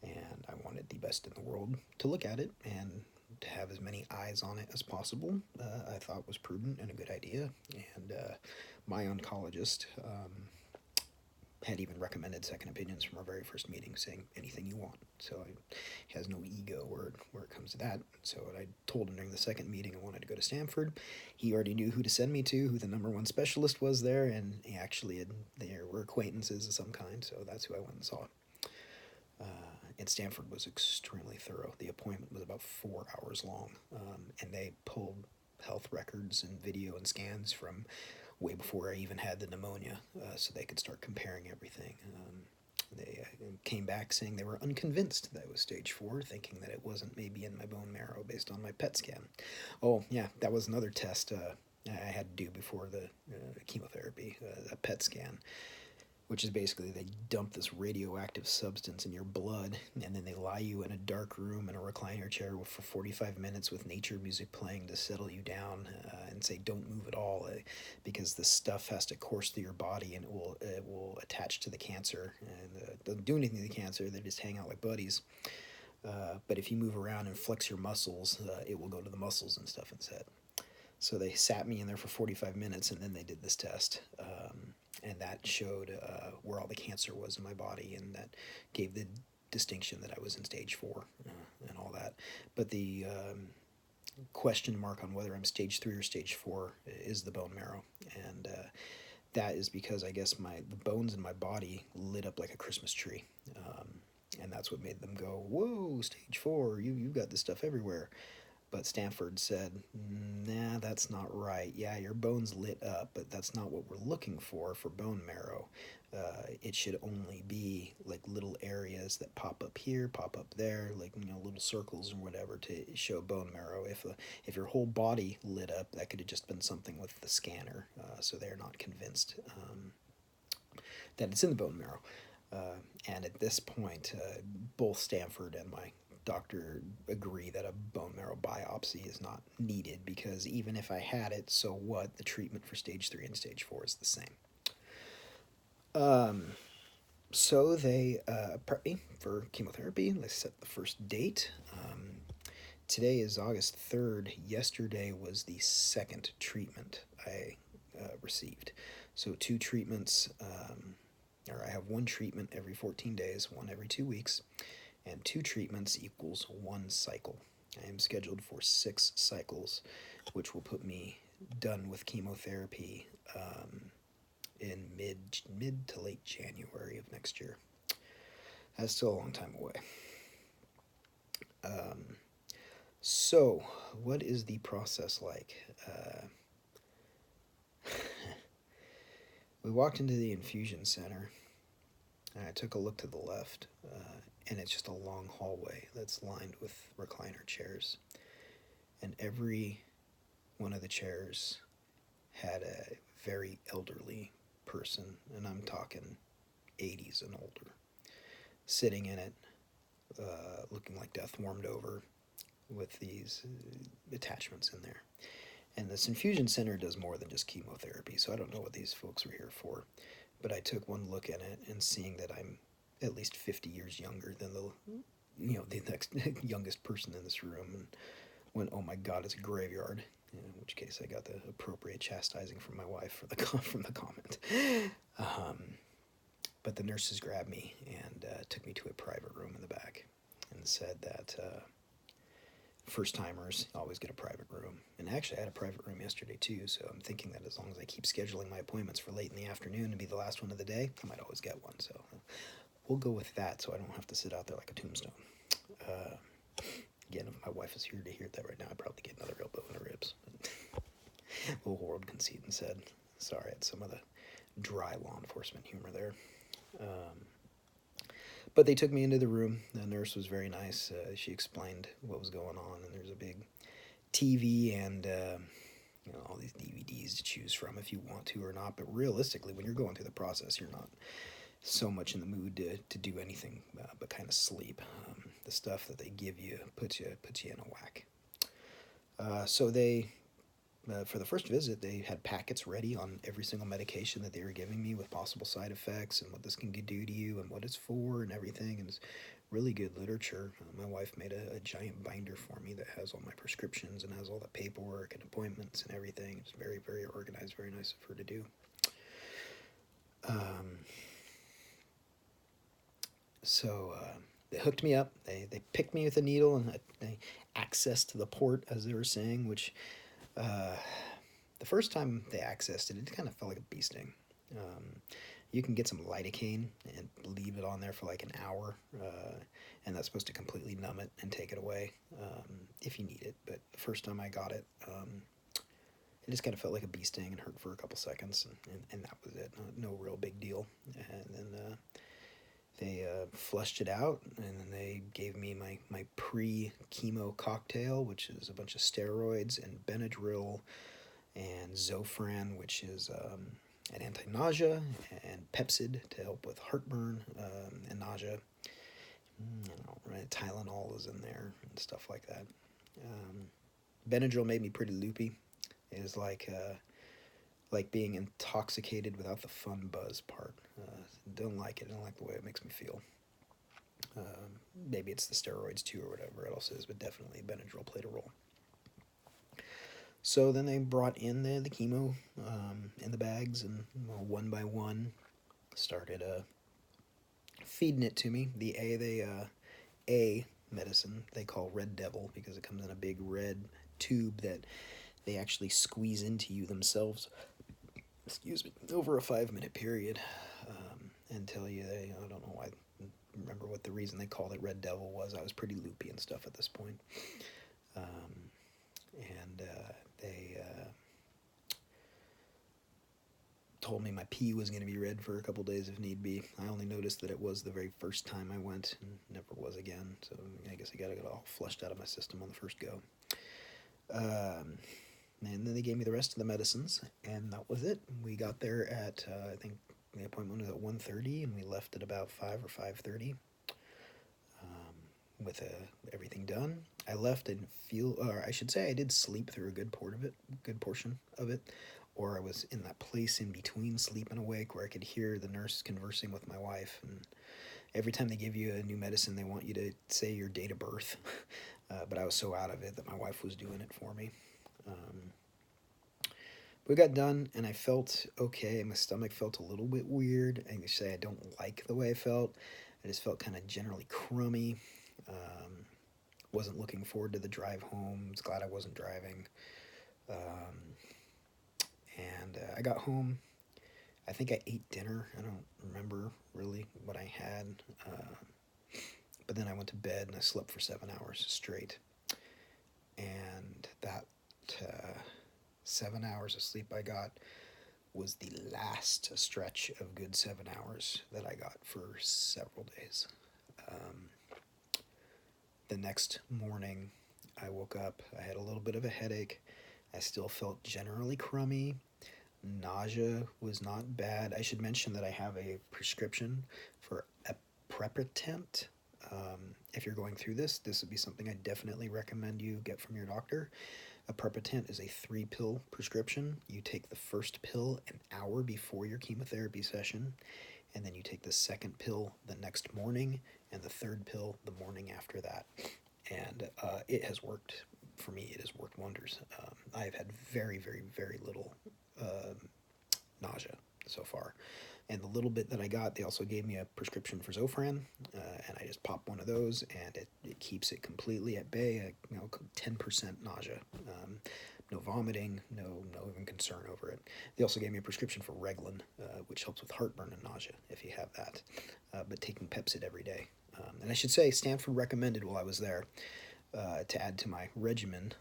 And I wanted the best in the world to look at it and to have as many eyes on it as possible. I thought was prudent and a good idea. And my oncologist had even recommended second opinions from our very first meeting, saying anything you want. So he has no ego where it comes to that. So I told him during the second meeting I wanted to go to Stanford. He already knew who to send me to, who the number one specialist was there, and he actually there were acquaintances of some kind, so that's who I went and saw. And Stanford was extremely thorough. The appointment was about 4 hours long, and they pulled health records and video and scans from way before I even had the pneumonia, so they could start comparing everything. They came back saying they were unconvinced that it was stage 4, thinking that it wasn't maybe in my bone marrow based on my PET scan. Oh, yeah, that was another test I had to do before the chemotherapy, a PET scan, which is basically they dump this radioactive substance in your blood, and then they lie you in a dark room in a recliner chair for 45 minutes with nature music playing to settle you down and say don't move at all, because the stuff has to course through your body and it will attach to the cancer, and doesn't do anything to the cancer. They just hang out like buddies. But if you move around and flex your muscles, it will go to the muscles and stuff instead. So they sat me in there for 45 minutes, and then they did this test. And that showed where all the cancer was in my body, and that gave the distinction that I was in stage 4 and all that. But the question mark on whether I'm stage 3 or stage 4 is the bone marrow. And that is because I guess the bones in my body lit up like a Christmas tree. And that's what made them go, whoa, stage 4, you've got this stuff everywhere. But Stanford said, nah, that's not right. Yeah, your bones lit up, but that's not what we're looking for bone marrow. It should only be like little areas that pop up here, pop up there, like, you know, little circles or whatever to show bone marrow. If your whole body lit up, that could have just been something with the scanner. So they're not convinced that it's in the bone marrow. And at this point, both Stanford and my doctor agree that a bone marrow biopsy is not needed, because even if I had it, so what? The treatment for stage 3 and stage 4 is the same. So they prepped me for chemotherapy. They set the first date. Today is August 3rd. Yesterday was the second treatment I received. So 2 treatments, or I have 1 treatment every 14 days, 1 every 2 weeks, and 2 treatments equals 1 cycle. I am scheduled for 6 cycles, which will put me done with chemotherapy in mid to late January of next year. That's still a long time away. So, what is the process like? We walked into the infusion center, and I took a look to the left, and it's just a long hallway that's lined with recliner chairs. And every one of the chairs had a very elderly person, and I'm talking 80s and older, sitting in it, looking like death warmed over, with these attachments in there. And this infusion center does more than just chemotherapy, so I don't know what these folks were here for. But I took one look at it, and seeing that I'm at least 50 years younger than the next youngest person in this room, and went, oh my God, it's a graveyard. In which case, I got the appropriate chastising from my wife from the comment. But the nurses grabbed me and took me to a private room in the back, and said that first-timers always get a private room. And actually, I had a private room yesterday too, so I'm thinking that as long as I keep scheduling my appointments for late in the afternoon to be the last one of the day, I might always get one. So we'll go with that, so I don't have to sit out there like a tombstone. Again, if my wife is here to hear that right now, I'd probably get another elbow in the ribs. A little world conceit and said, sorry, it's some of the dry law enforcement humor there. But they took me into the room. The nurse was very nice. She explained what was going on, and there's a big TV and all these DVDs to choose from if you want to or not. But realistically, when you're going through the process, you're not so much in the mood to do anything but kind of sleep. The stuff that they give you puts you in a whack. So they, for the first visit, they had packets ready on every single medication that they were giving me, with possible side effects and what this can do to you and what it's for and everything. And it's really good literature. My wife made a giant binder for me that has all my prescriptions and has all the paperwork and appointments and everything. It's very, very organized, very nice of her to do. So they hooked me up. They picked me with a needle, and they accessed the port, as they were saying, which the first time they accessed it, it kind of felt like a bee sting. You can get some lidocaine and leave it on there for like an hour, and that's supposed to completely numb it and take it away if you need it. But the first time I got it, it just kind of felt like a bee sting and hurt for a couple seconds, and that was it. No real big deal. And then they flushed it out, and then they gave me my pre-chemo cocktail, which is a bunch of steroids and Benadryl and Zofran, which is an anti-nausea, and Pepsid to help with heartburn and nausea. Tylenol is in there and stuff like that. Benadryl made me pretty loopy. It was like being intoxicated without the fun buzz part. Don't like it. I don't like the way it makes me feel. Maybe it's the steroids too or whatever else is, but definitely Benadryl played a role. So then they brought in the chemo in the bags, and one by one started feeding it to me. The A medicine they call Red Devil because it comes in a big red tube that they actually squeeze into you themselves. Excuse me, over a 5-minute period, and tell you I don't know why. Remember what the reason they called it Red Devil was. I was pretty loopy and stuff at this point. And they told me my pee was going to be red for a couple days if need be. I only noticed that it was the very first time I went and never was again. So I guess I got to get it all flushed out of my system on the first go. And then they gave me the rest of the medicines, and that was it. We got there at, I think the appointment was at 1:30, and we left at about 5 or 5:30 with everything done. I left and or I should say I did sleep through a good portion of it, or I was in that place in between sleep and awake where I could hear the nurse conversing with my wife. And every time they give you a new medicine, they want you to say your date of birth. But I was so out of it that my wife was doing it for me. We got done, and I felt okay. My stomach felt a little bit weird. I say I don't like the way I felt. I just felt kind of generally crummy. Wasn't looking forward to the drive home. Was glad I wasn't driving. And I got home. I think I ate dinner. I don't remember really what I had. But then I went to bed, and I slept for 7 hours straight. And that 7 hours of sleep I got was the last stretch of good 7 hours that I got for several days. The next morning, I woke up. I had a little bit of a headache. I still felt generally crummy. Nausea was not bad. I should mention that I have a prescription for aprepitant. If you're going through this would be something I definitely recommend you get from your doctor. Aprepitant is a 3-pill prescription. You take the first pill an hour before your chemotherapy session, and then you take the second pill the next morning, and the third pill the morning after that. And it has worked for me. It has worked wonders. I have had very, very, very little nausea so far. And the little bit that I got, they also gave me a prescription for Zofran, and I just pop one of those, and it keeps it completely at bay. 10% nausea, no vomiting, no even concern over it. They also gave me a prescription for Reglan, which helps with heartburn and nausea if you have that, but taking Pepcid every day. And I should say Stanford recommended while I was there to add to my regimen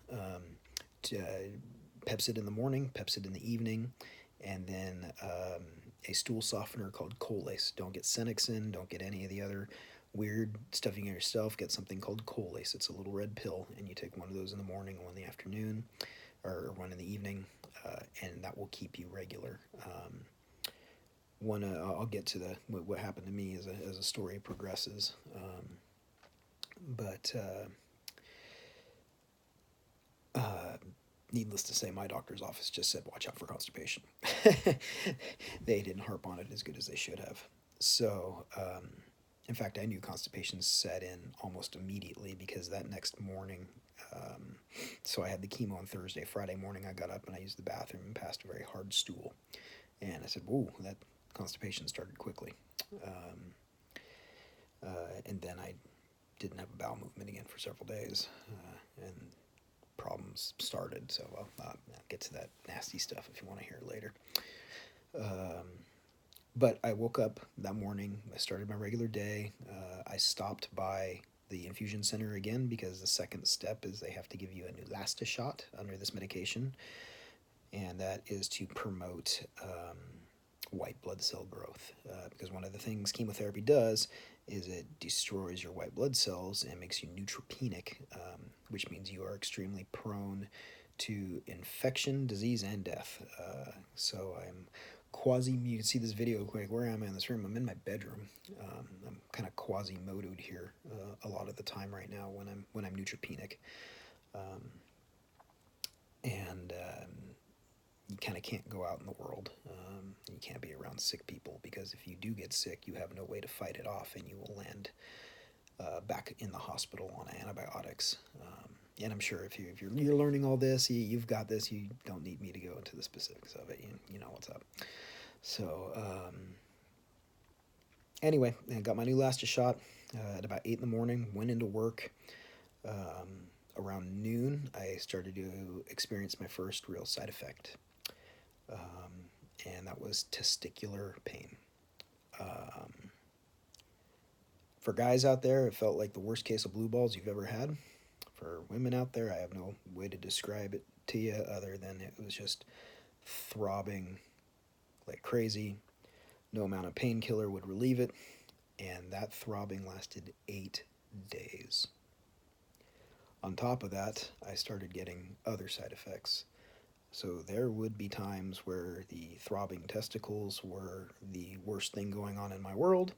Pepcid in the morning, Pepcid in the evening, and then a stool softener called Colace. Don't get Cenexin, don't get any of the other weird stuff you get yourself. Get something called Colace. It's a little red pill, and you take one of those in the morning, one in the afternoon, or one in the evening, and that will keep you regular. I'll get to what happened to me as a story progresses, but needless to say, my doctor's office just said, watch out for constipation. They didn't harp on it as good as they should have. So, in fact, I knew constipation set in almost immediately because that next morning, so I had the chemo on Thursday. Friday morning, I got up and I used the bathroom and passed a very hard stool. And I said, whoa, that constipation started quickly. And then I didn't have a bowel movement again for several days. And problems started, so I'll get to that nasty stuff if you want to hear it later. But I woke up that morning, I started my regular day. I stopped by the infusion center again because the second step is they have to give you a Neulasta shot under this medication, and that is to promote white blood cell growth, because one of the things chemotherapy does is it destroys your white blood cells and makes you neutropenic, which means you are extremely prone to infection, disease, and death. So I'm you can see this video quick. Where am I in this room? I'm in my bedroom. I'm kind of quasi-motoed here a lot of the time right now when I'm neutropenic. And you kind of can't go out in the world. You can't be around sick people because if you do get sick, you have no way to fight it off, and you will land back in the hospital on antibiotics. and I'm sure if you're learning all this, you've got this. You don't need me to go into the specifics of it. You know what's up. So anyway, I got my new last shot at about 8 in the morning. Went into work. Around noon, I started to experience my first real side effect, and that was testicular pain. Um, for guys out there, it felt like the worst case of blue balls you've ever had. For women out there, I have no way to describe it to you other than it was just throbbing like crazy. No amount of painkiller would relieve it, and that throbbing lasted 8 days. On top of that, I started getting other side effects. So there would be times where the throbbing testicles were the worst thing going on in my world.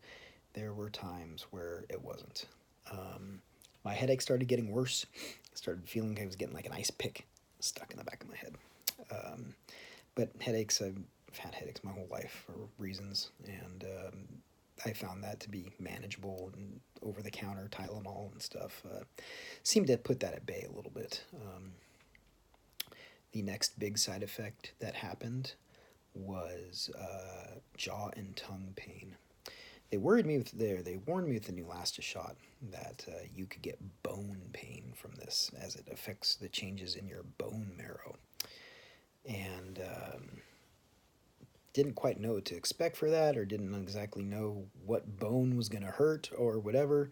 There were times where it wasn't. My headache started getting worse. I started feeling like I was getting like an ice pick stuck in the back of my head. But headaches, I've had headaches my whole life for reasons, and I found that to be manageable, and over-the-counter Tylenol and stuff seemed to put that at bay a little bit. The next big side effect that happened was jaw and tongue pain. They warned me with the Neulasta shot that you could get bone pain from this, as it affects the changes in your bone marrow. And didn't quite know what to expect for that, or didn't exactly know what bone was going to hurt or whatever.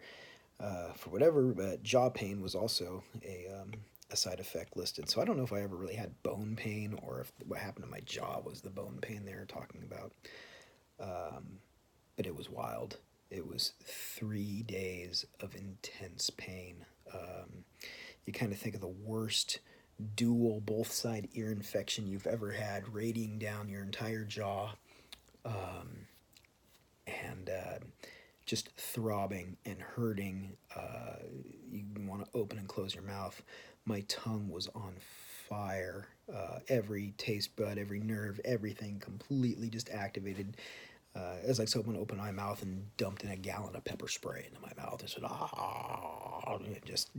But jaw pain was also a side effect listed. So I don't know if I ever really had bone pain, or if what happened to my jaw was the bone pain they were talking about. But it was wild. It was 3 days of intense pain. You kind of think of the worst dual both side ear infection you've ever had, radiating down your entire jaw, and just throbbing and hurting. You want to open and close your mouth. My tongue was on fire. Every taste bud, every nerve, everything completely just activated. It was like someone opened my mouth and dumped in a gallon of pepper spray into my mouth. It said, ah, it just,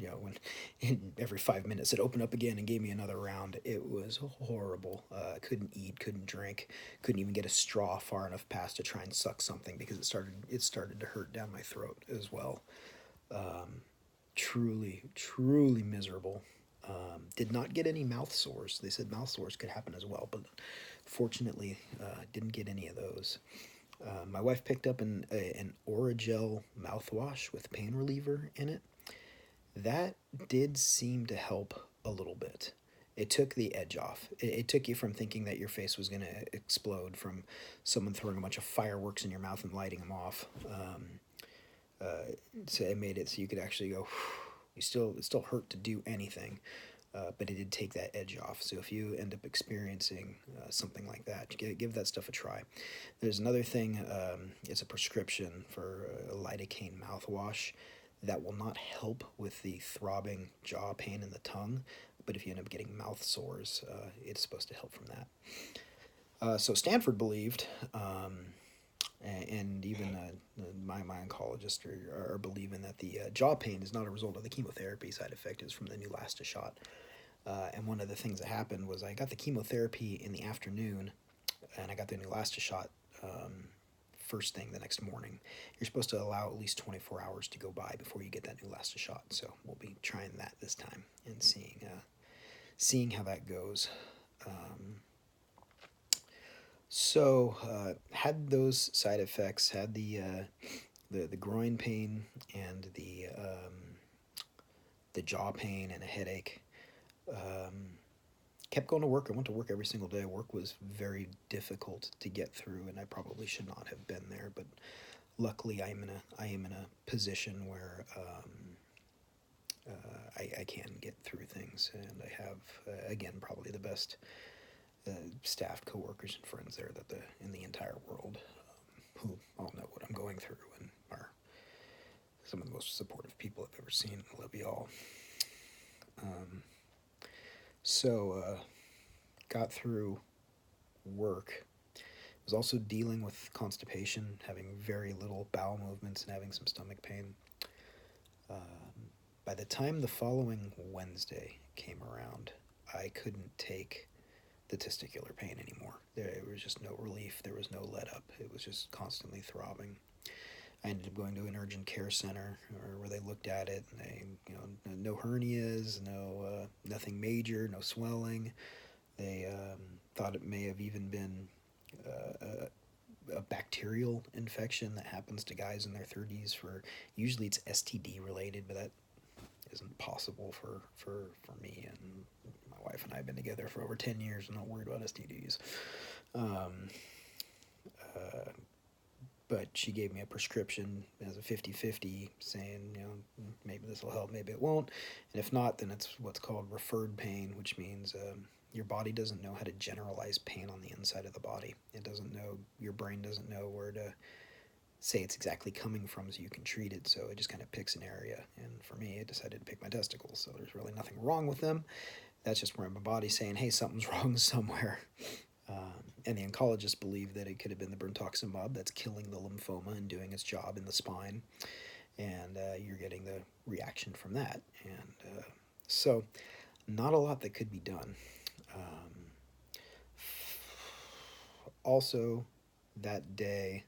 every 5 minutes it opened up again and gave me another round. It was horrible. Couldn't eat, couldn't drink, couldn't even get a straw far enough past to try and suck something because it started to hurt down my throat as well. Truly, truly miserable. Did not get any mouth sores. They said mouth sores could happen as well, but fortunately, didn't get any of those. My wife picked up an Oragel mouthwash with pain reliever in it. That did seem to help a little bit. It took the edge off. It took you from thinking that your face was going to explode from someone throwing a bunch of fireworks in your mouth and lighting them off. So it made it so you could actually go, it still hurt to do anything. But it did take that edge off. So if you end up experiencing something like that, give that stuff a try. There's another thing. It's a prescription for a lidocaine mouthwash that will not help with the throbbing jaw pain in the tongue. But if you end up getting mouth sores, it's supposed to help from that. So Stanford believed, and even my oncologist are believing that the jaw pain is not a result of the chemotherapy side effect. It's from the Neulasta shot. And one of the things that happened was I got the chemotherapy in the afternoon, and I got the Neulasta shot first thing the next morning. You're supposed to allow at least 24 hours to go by before you get that Neulasta shot. So we'll be trying that this time and seeing how that goes. Had those side effects, had the groin pain and the jaw pain and a headache. Kept going to work. I went to work every single day. Work was very difficult to get through, and I probably should not have been there. But luckily, I am in a position where I can get through things, and I have again probably the best staff, coworkers, and friends there in the entire world, who all know what I'm going through and are some of the most supportive people I've ever seen. I love you all. Got through work. Was also dealing with constipation, having very little bowel movements, and having some stomach pain. By the time the following Wednesday came around, I couldn't take the testicular pain anymore. There was just no relief. There was no let up. It was just constantly throbbing. I ended up going to an urgent care center where they looked at it, and they, no hernias, nothing major, no swelling. They thought it may have even been a bacterial infection that happens to guys in their 30s. Usually it's STD related, but that isn't possible for me. And my wife and I have been together for over 10 years and not worried about STDs. But she gave me a prescription as a 50-50, saying, maybe this will help, maybe it won't. And if not, then it's what's called referred pain, which means your body doesn't know how to generalize pain on the inside of the body. It doesn't know, your brain doesn't know where to say it's exactly coming from so you can treat it. So it just kind of picks an area. And for me, it decided to pick my testicles. So there's really nothing wrong with them. That's just where my body's saying, hey, something's wrong somewhere. And the oncologists believe that it could have been the brentuximab that's killing the lymphoma and doing its job in the spine. And you're getting the reaction from that. And so not a lot that could be done. Also, that day,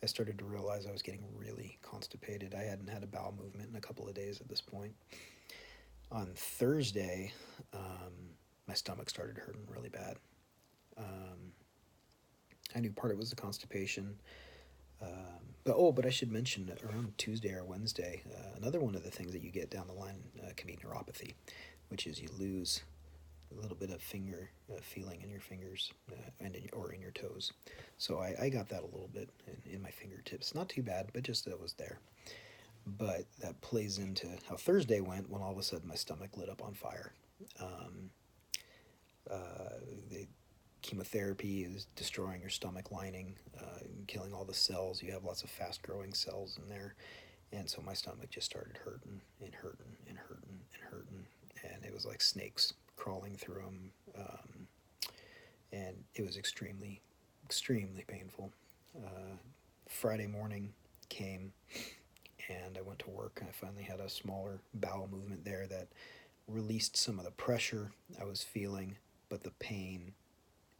I started to realize I was getting really constipated. I hadn't had a bowel movement in a couple of days at this point. On Thursday, my stomach started hurting really bad. I knew part of it was the constipation. But I should mention that around Tuesday or Wednesday, another one of the things that you get down the line can be neuropathy, which is you lose a little bit of finger feeling in your fingers or in your toes. So I got that a little bit in my fingertips. Not too bad, but just that it was there. But that plays into how Thursday went when all of a sudden my stomach lit up on fire. The chemotherapy is destroying your stomach lining, killing all the cells. You have lots of fast-growing cells in there. And so my stomach just started hurting and hurting and hurting and hurting. And it was like snakes crawling through them. And it was extremely, extremely painful. Friday morning came, and I went to work, and I finally had a smaller bowel movement there that released some of the pressure I was feeling, but the pain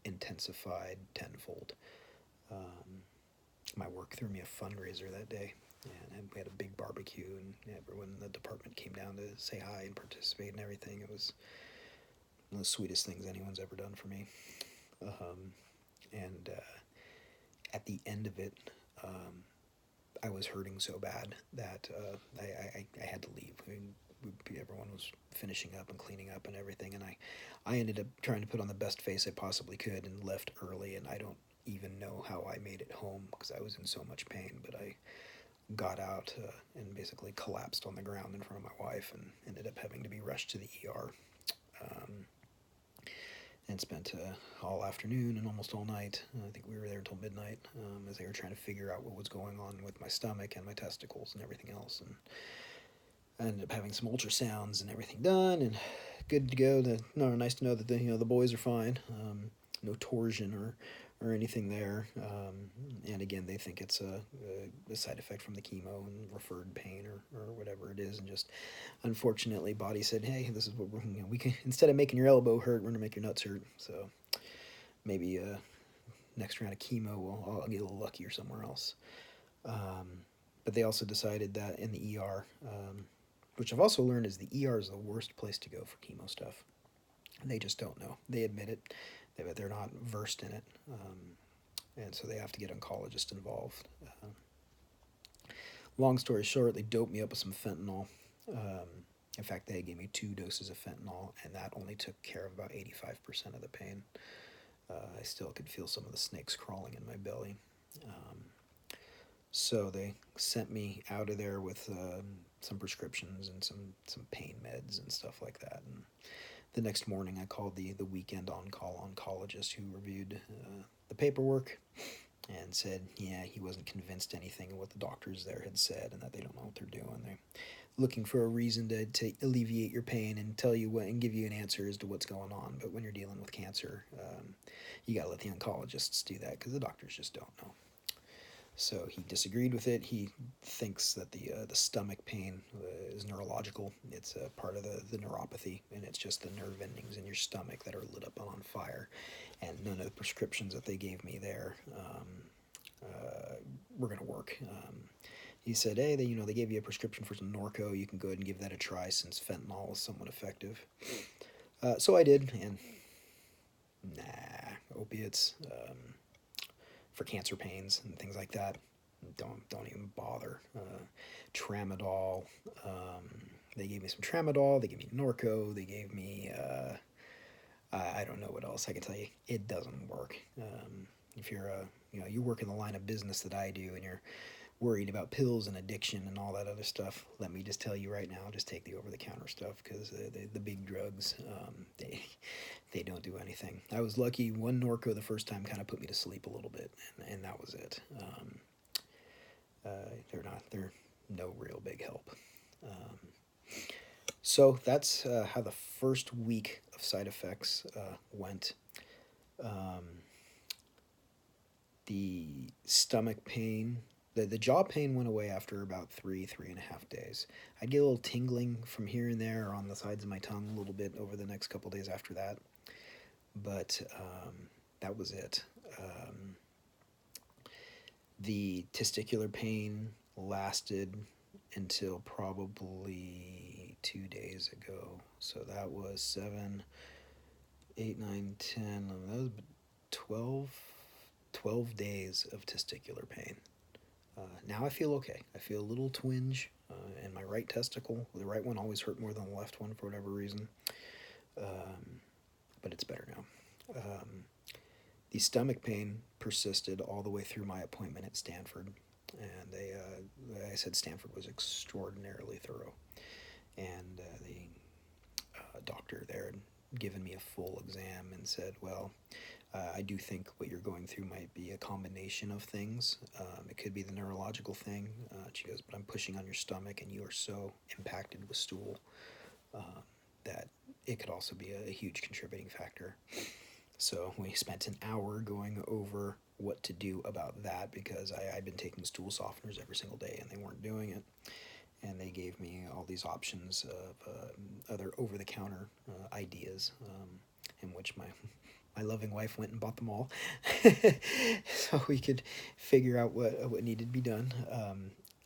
intensified tenfold. My work threw me a fundraiser that day, and we had a big barbecue, and everyone in the department came down to say hi and participate and everything. It was one of the sweetest things anyone's ever done for me. At the end of it, I was hurting so bad that I had to leave. I mean, everyone was finishing up and cleaning up and everything, and I ended up trying to put on the best face I possibly could and left early, and I don't even know how I made it home because I was in so much pain, but I got out and basically collapsed on the ground in front of my wife and ended up having to be rushed to the ER. And spent all afternoon and almost all night. I think we were there until midnight as they were trying to figure out what was going on with my stomach and my testicles and everything else. And I ended up having some ultrasounds and everything done and good to go. Nice to know that the boys are fine. No torsion or anything there. And again, they think it's a side effect from the chemo and referred pain or whatever it is. And just unfortunately, body said, hey, this is what we can, instead of making your elbow hurt, we're going to make your nuts hurt. So maybe next round of chemo, I'll get a little luckier somewhere else. But they also decided that in the ER, which I've also learned is the ER is the worst place to go for chemo stuff. They just don't know. They admit it, but they're not versed in it. And so they have to get oncologists involved. Long story short, they doped me up with some fentanyl. In fact, they gave me 2 doses of fentanyl, and that only took care of about 85% of the pain. I still could feel some of the snakes crawling in my belly. So they sent me out of there with some prescriptions and some pain meds and stuff like that. And the next morning, I called the weekend on-call oncologist who reviewed the paperwork and said, yeah, he wasn't convinced anything of what the doctors there had said and that they don't know what they're doing. They're looking for a reason to alleviate your pain and tell you what and give you an answer as to what's going on. But when you're dealing with cancer, you got to let the oncologists do that because the doctors just don't know. So he disagreed with it. He thinks that the stomach pain is neurological. It's a part of the neuropathy, and it's just the nerve endings in your stomach that are lit up on fire. And none of the prescriptions that they gave me there were going to work. He said, "Hey, they gave you a prescription for some Norco. You can go ahead and give that a try since fentanyl is somewhat effective." So I did, and opiates for cancer pains and things like that, don't even bother. Tramadol. They gave me some tramadol. They gave me Norco. They gave me I don't know what else I can tell you. It doesn't work. If you're you work in the line of business that I do, and you're worried about pills and addiction and all that other stuff, let me just tell you right now, just take the over-the-counter stuff, because the big drugs, they don't do anything. I was lucky. One Norco the first time kind of put me to sleep a little bit, and that was it. They're no real big help. So that's how the first week of side effects went. The stomach pain, the jaw pain went away after about 3.5 days. I'd get a little tingling from here and there or on the sides of my tongue a little bit over the next couple days after that. But that was it. The testicular pain lasted until probably 2 days ago. So that was 7, 8, 9, 10, that was 12 days of testicular pain. Now I feel okay. I feel a little twinge in my right testicle. The right one always hurt more than the left one for whatever reason. But it's better now. The stomach pain persisted all the way through my appointment at Stanford. And I said Stanford was extraordinarily thorough. And the doctor there had given me a full exam and said, well, I do think what you're going through might be a combination of things. It could be the neurological thing. She goes, but I'm pushing on your stomach, and you are so impacted with stool that it could also be a huge contributing factor. So we spent an hour going over what to do about that, because I'd been taking stool softeners every single day, and they weren't doing it. And they gave me all these options of other over-the-counter ideas, in which my loving wife went and bought them all, so we could figure out what needed to be done.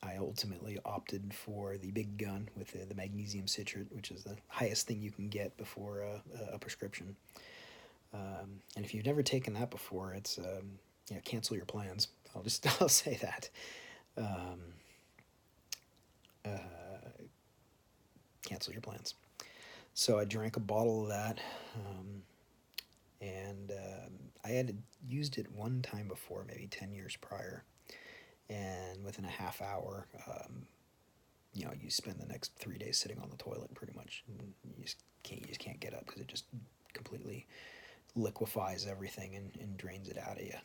I ultimately opted for the big gun with the magnesium citrate, which is the highest thing you can get before a prescription. And if you've never taken that before, it's cancel your plans. I'll say that. Cancel your plans. So I drank a bottle of that, and I had used it one time before, maybe 10 years prior, and within a half hour, you spend the next 3 days sitting on the toilet pretty much. You just can't get up, because it just completely liquefies everything and drains it out of you.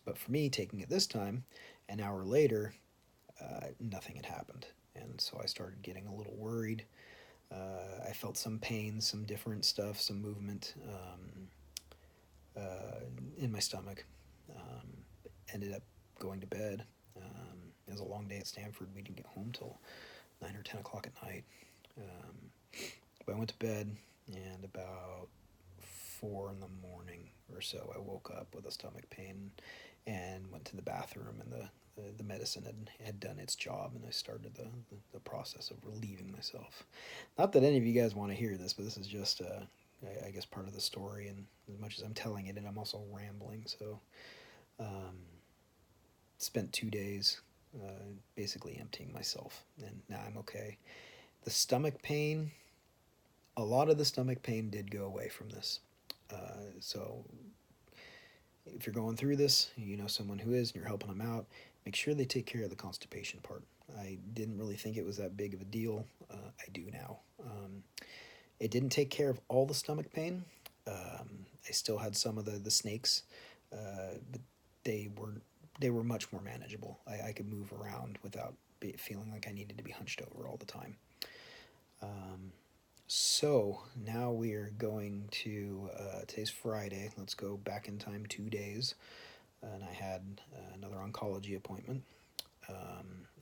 But for me, taking it this time, an hour later, nothing had happened. And so I started getting a little worried. I felt some pain, some different stuff, some movement in my stomach. Ended up going to bed. It was a long day at Stanford. We didn't get home till 9 or 10 o'clock at night. But I went to bed, and about 4 in the morning or so, I woke up with a stomach pain and went to the bathroom, and the medicine had done its job, and I started the process of relieving myself. Not that any of you guys want to hear this, but this is just, I guess, part of the story, and as much as I'm telling it, and I'm also rambling, so spent 2 days basically emptying myself, and now I'm okay. The stomach pain, a lot of the stomach pain did go away from this. So if you're going through this, you know someone who is, and you're helping them out, make sure they take care of the constipation part. I didn't really think it was that big of a deal. I do now. It didn't take care of all the stomach pain. I still had some of the snakes, but they were much more manageable. I could move around without feeling like I needed to be hunched over all the time. So now we are going to, today's Friday, let's go back in time 2 days. and I had another oncology appointment.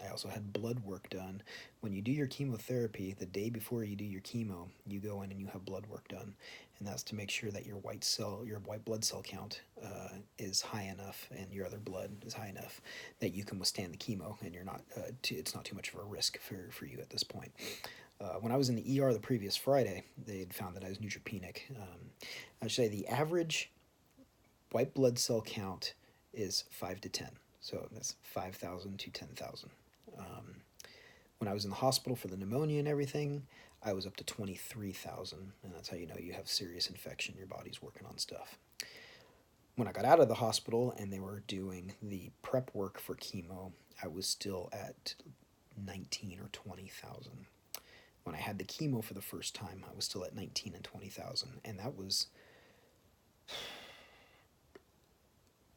I also had blood work done. When you do your chemotherapy, the day before you do your chemo, you go in and you have blood work done, and that's to make sure that your white blood cell count is high enough, and your other blood is high enough that you can withstand the chemo, and you're not. It's not too much of a risk for you at this point. When I was in the ER the previous Friday, they had found that I was neutropenic. I should say the average white blood cell count is 5 to 10. So that's 5,000 to 10,000. When I was in the hospital for the pneumonia and everything, I was up to 23,000. And that's how you know you have serious infection. Your body's working on stuff. When I got out of the hospital and they were doing the prep work for chemo, I was still at 19 or 20,000. When I had the chemo for the first time, I was still at 19 and 20,000. And that was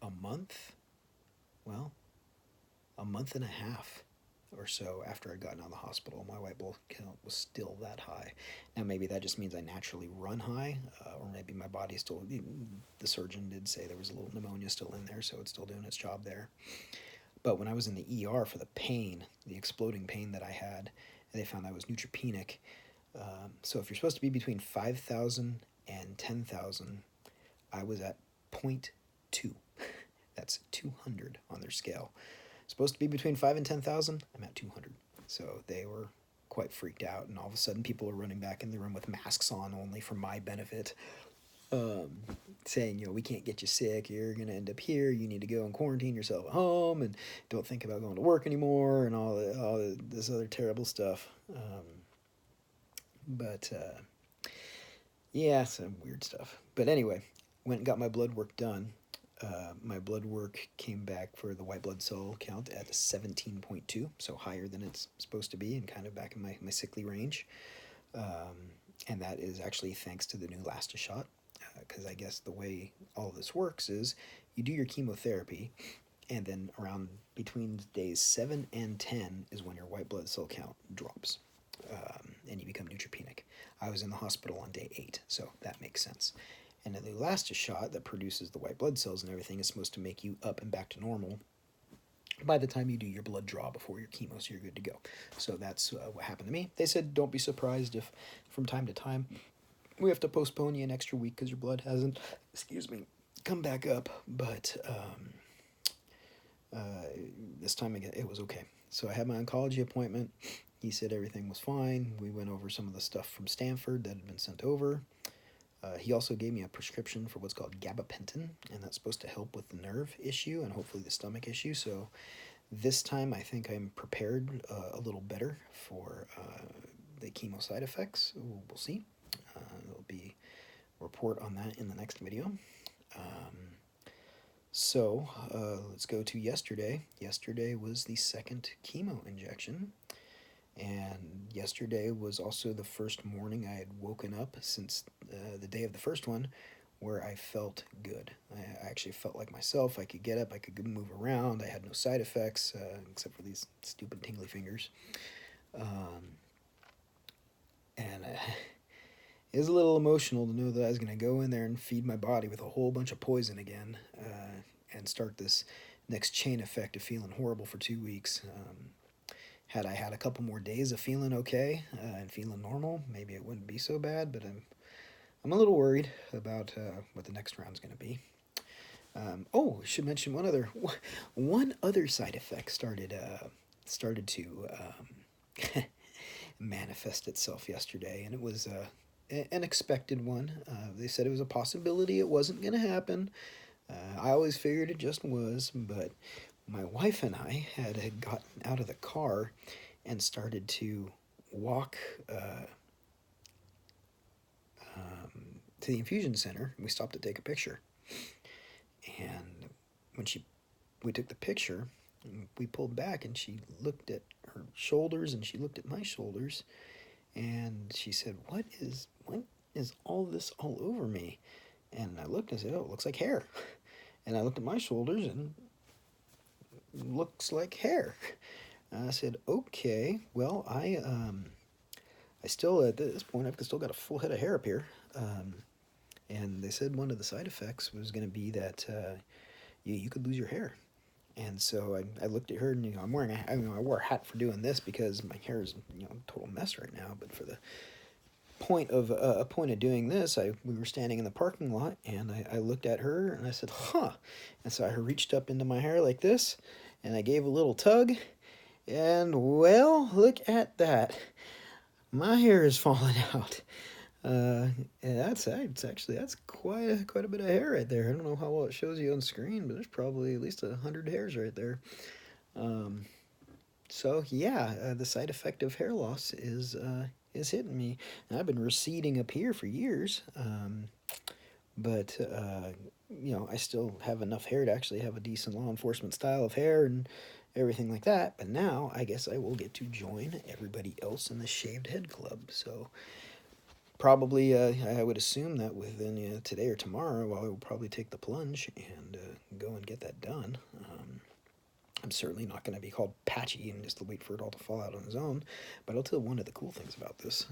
a month and a half or so after I'd gotten out of the hospital. My white blood count was still that high. Now, maybe that just means I naturally run high, or maybe my body still, the surgeon did say there was a little pneumonia still in there, so it's still doing its job there. But when I was in the ER for the pain, the exploding pain that I had, they found I was neutropenic. So if you're supposed to be between 5,000 and 10,000, I was at 0.2. That's 200 on their scale. Supposed to be between 5 and 10,000, I'm at 200. So they were quite freaked out, and all of a sudden people are running back in the room with masks on only for my benefit, saying, we can't get you sick, you're going to end up here, you need to go and quarantine yourself at home, and don't think about going to work anymore, and all this other terrible stuff. Yeah, some weird stuff. But anyway, went and got my blood work done. My blood work came back for the white blood cell count at 17.2, so higher than it's supposed to be and kind of back in my sickly range. And that is actually thanks to the new Lasta shot, because I guess the way all of this works is you do your chemotherapy, and then around between days 7 and 10 is when your white blood cell count drops, and you become neutropenic. I was in the hospital on day 8, so that makes sense. And the Lasta shot that produces the white blood cells and everything is supposed to make you up and back to normal by the time you do your blood draw before your chemo, so you're good to go. So that's what happened to me. They said don't be surprised if from time to time we have to postpone you an extra week because your blood hasn't, come back up. But this time it was okay. So I had my oncology appointment. He said everything was fine. We went over some of the stuff from Stanford that had been sent over. He also gave me a prescription for what's called gabapentin, and that's supposed to help with the nerve issue and hopefully the stomach issue. So this time I think I'm prepared a little better for the chemo side effects. We'll see. There'll be a report on that in the next video. So let's go to yesterday. Yesterday was the second chemo injection. And yesterday was also the first morning I had woken up since the day of the first one where I felt good. I actually felt like myself. I could get up, I could move around. I had no side effects except for these stupid tingly fingers. And it was a little emotional to know that I was going to go in there and feed my body with a whole bunch of poison again and start this next chain effect of feeling horrible for 2 weeks. Had I had a couple more days of feeling okay and feeling normal, maybe it wouldn't be so bad, but I'm a little worried about what the next round's going to be. I should mention one other side effect started to manifest itself yesterday, and it was an expected one. They said it was a possibility it wasn't going to happen. I always figured it just was, but my wife and I had gotten out of the car and started to walk to the infusion center. We stopped to take a picture. And when we took the picture, we pulled back and she looked at her shoulders and she looked at my shoulders and she said, what is all this all over me? And I looked and said, oh, it looks like hair. And I looked at my shoulders and looks like hair. I said, okay, well, I still, at this point, I've still got a full head of hair up here. And they said one of the side effects was going to be that you could lose your hair. And so I looked at her, and I'm wearing I wore a hat for doing this because my hair is a total mess right now. But for the point of doing this, we were standing in the parking lot, and I looked at her and I said, "Huh," and so I reached up into my hair like this, and I gave a little tug, and well, look at that, my hair is falling out. And that's quite a bit of hair right there. I don't know how well it shows you on screen, but there's probably at least 100 hairs right there. Um, so yeah, the side effect of hair loss is hitting me. And I've been receding up here for years, but I still have enough hair to actually have a decent law enforcement style of hair and everything like that. But now I guess I will get to join everybody else in the shaved head club. So probably I would assume that within today or tomorrow I will probably take the plunge and go and get that done. I'm certainly not going to be called patchy and just wait for it all to fall out on its own. But I'll tell you one of the cool things about this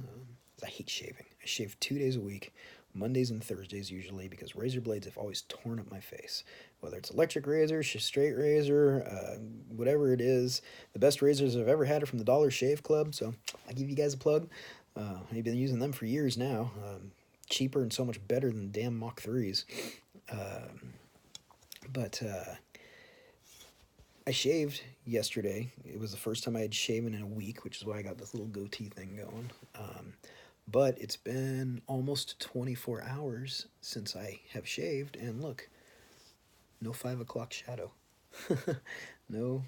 is I hate shaving. I shave 2 days a week, Mondays and Thursdays usually, because razor blades have always torn up my face. Whether it's electric razor, straight razor, whatever it is. The best razors I've ever had are from the Dollar Shave Club, so I'll give you guys a plug. I've been using them for years now. Cheaper and so much better than damn Mach 3s. But I shaved yesterday. It was the first time I had shaven in a week, which is why I got this little goatee thing going. But it's been almost 24 hours since I have shaved, and look, no 5 o'clock shadow. No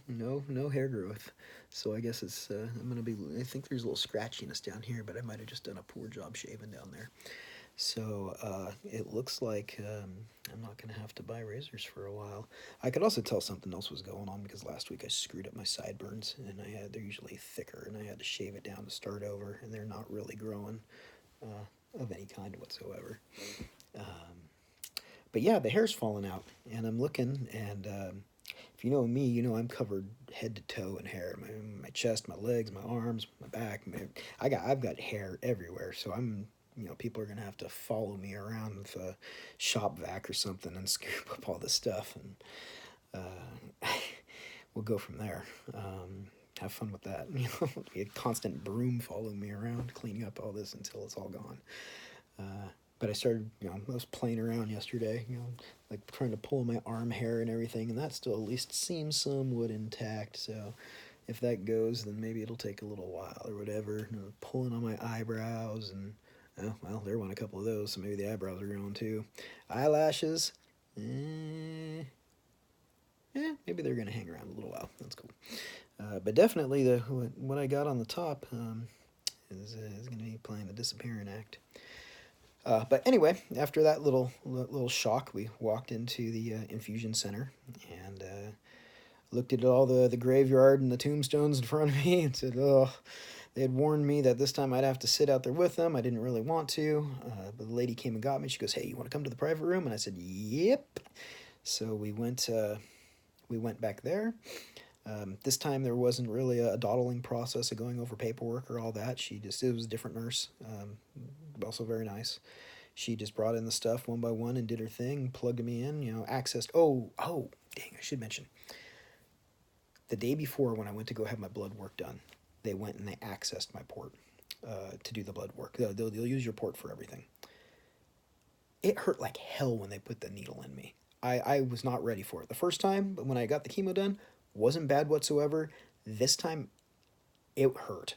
hair growth. So I guess it's I think there's a little scratchiness down here, but I might have just done a poor job shaving down there. So it looks like I'm not going to have to buy razors for a while. I could also tell something else was going on because last week I screwed up my sideburns, and they're usually thicker, and I had to shave it down to start over, and they're not really growing of any kind whatsoever. But yeah, the hair's falling out, and I'm looking, and if you know me, you know I'm covered head to toe in hair. My chest, my legs, my arms, my back. I've got hair everywhere, so people are gonna have to follow me around with a shop vac or something and scoop up all this stuff, and we'll go from there. Have fun with that. Be a constant broom following me around, cleaning up all this until it's all gone. But I started, I was playing around yesterday, like trying to pull my arm hair and everything, and that still at least seems somewhat intact. So if that goes, then maybe it'll take a little while or whatever. Pulling on my eyebrows, and well, there went a couple of those, so maybe the eyebrows are growing too. Eyelashes, maybe they're gonna hang around a little while. That's cool. But definitely what I got on the top is gonna be playing the disappearing act. But anyway, after that little shock, we walked into the infusion center and looked at all the graveyard and the tombstones in front of me and said, "Oh." They had warned me that this time I'd have to sit out there with them. I didn't really want to, but the lady came and got me. She goes, "Hey, you want to come to the private room?" And I said, "Yep." So we went back there. This time there wasn't really a dawdling process of going over paperwork or all that. It was a different nurse, also very nice. She just brought in the stuff one by one and did her thing, plugged me in, accessed. Oh, dang, I should mention. The day before when I went to go have my blood work done, they went and they accessed my port to do the blood work. They'll use your port for everything. It hurt like hell when they put the needle in me. I was not ready for it. The first time, but when I got the chemo done, wasn't bad whatsoever. This time, it hurt.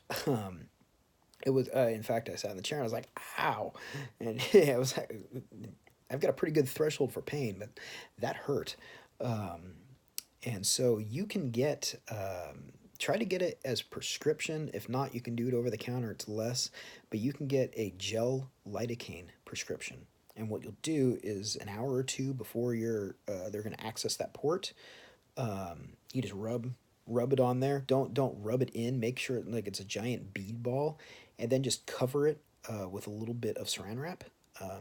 It was, in fact, I sat in the chair and I was like, "Ow," and I've got a pretty good threshold for pain, but that hurt. And so you can get, try to get it as prescription. If not, you can do it over the counter. It's less, but you can get a gel lidocaine prescription. And what you'll do is an hour or two before they're going to access that port, you just rub it on there. Don't rub it in. Make sure it's a giant bead ball, and then just cover it with a little bit of saran wrap,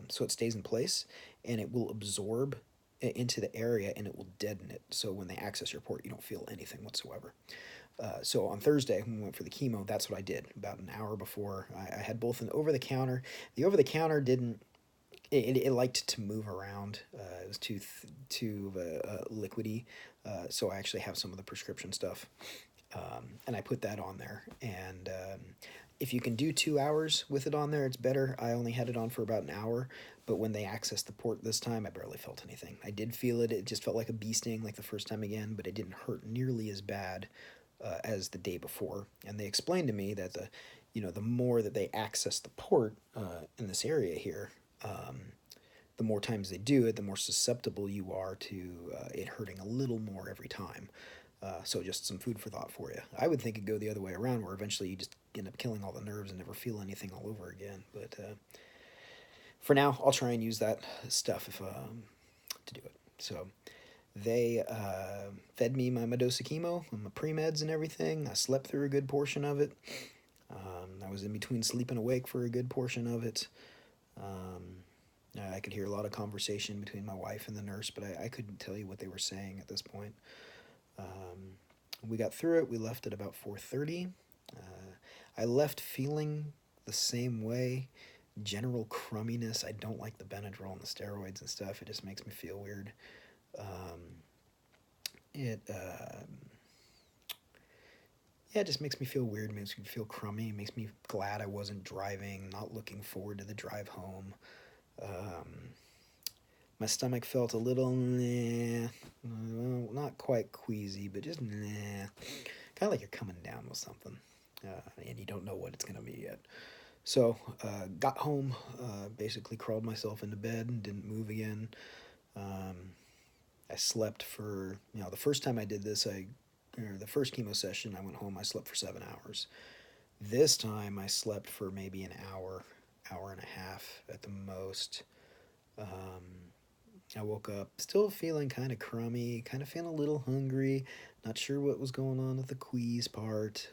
so it stays in place, and it will absorb into the area and it will deaden it. So when they access your port, you don't feel anything whatsoever. So on Thursday, when we went for the chemo, that's what I did. About an hour before, I had both an over-the-counter. The over-the-counter didn't it liked to move around. It was too liquidy, so I actually have some of the prescription stuff, and I put that on there. And if you can do 2 hours with it on there, it's better. I only had it on for about an hour, but when they accessed the port this time, I barely felt anything. I did feel it. It just felt like a bee sting, like the first time again, but it didn't hurt nearly as bad as the day before. And they explained to me that the more that they access the port in this area here, the more times they do it, the more susceptible you are to it hurting a little more every time. So just some food for thought for you. I would think it'd go the other way around, where eventually you just end up killing all the nerves and never feel anything all over again. But for now, I'll try and use that stuff to do it. So they fed me my dose of chemo and my pre-meds and everything. I slept through a good portion of it. I was in between sleep and awake for a good portion of it. I could hear a lot of conversation between my wife and the nurse, but I couldn't tell you what they were saying at this point. We got through it. We left at about 4:30. I left feeling the same way. General crumminess. I don't like the Benadryl and the steroids and stuff. It just makes me feel weird. It just makes me feel weird. It makes me feel crummy. It makes me glad I wasn't driving, not looking forward to the drive home. My stomach felt a little, not quite queasy, but just kind of like you're coming down with something, and you don't know what it's going to be yet. So, got home, basically crawled myself into bed and didn't move again. I slept for, the first time I did this, the first chemo session, I went home, I slept for 7 hours. This time I slept for maybe an hour, hour and a half at the most. I woke up still feeling kind of crummy, kind of feeling a little hungry, not sure what was going on with the quease part.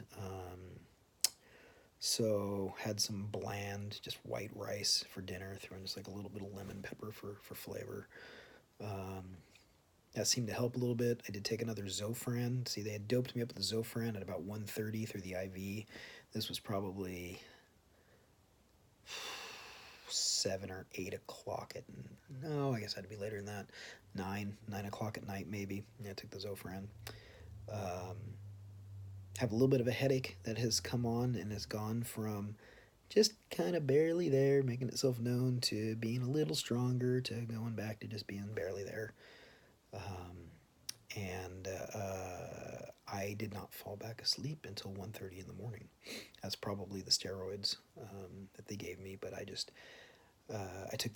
So had some bland, just white rice for dinner, throwing just like a little bit of lemon pepper for flavor. That seemed to help a little bit. I did take another Zofran. See, they had doped me up with the Zofran at about 1:30 through the IV. This was probably 7 or 8 o'clock no, I guess it had to be later than that. 9 o'clock at night maybe. Yeah, I took the Zofran. Have a little bit of a headache that has come on and has gone from just kind of barely there, making itself known, to being a little stronger, to going back to just being barely there. I did not fall back asleep until 1:30 in the morning. That's probably the steroids that they gave me, but I took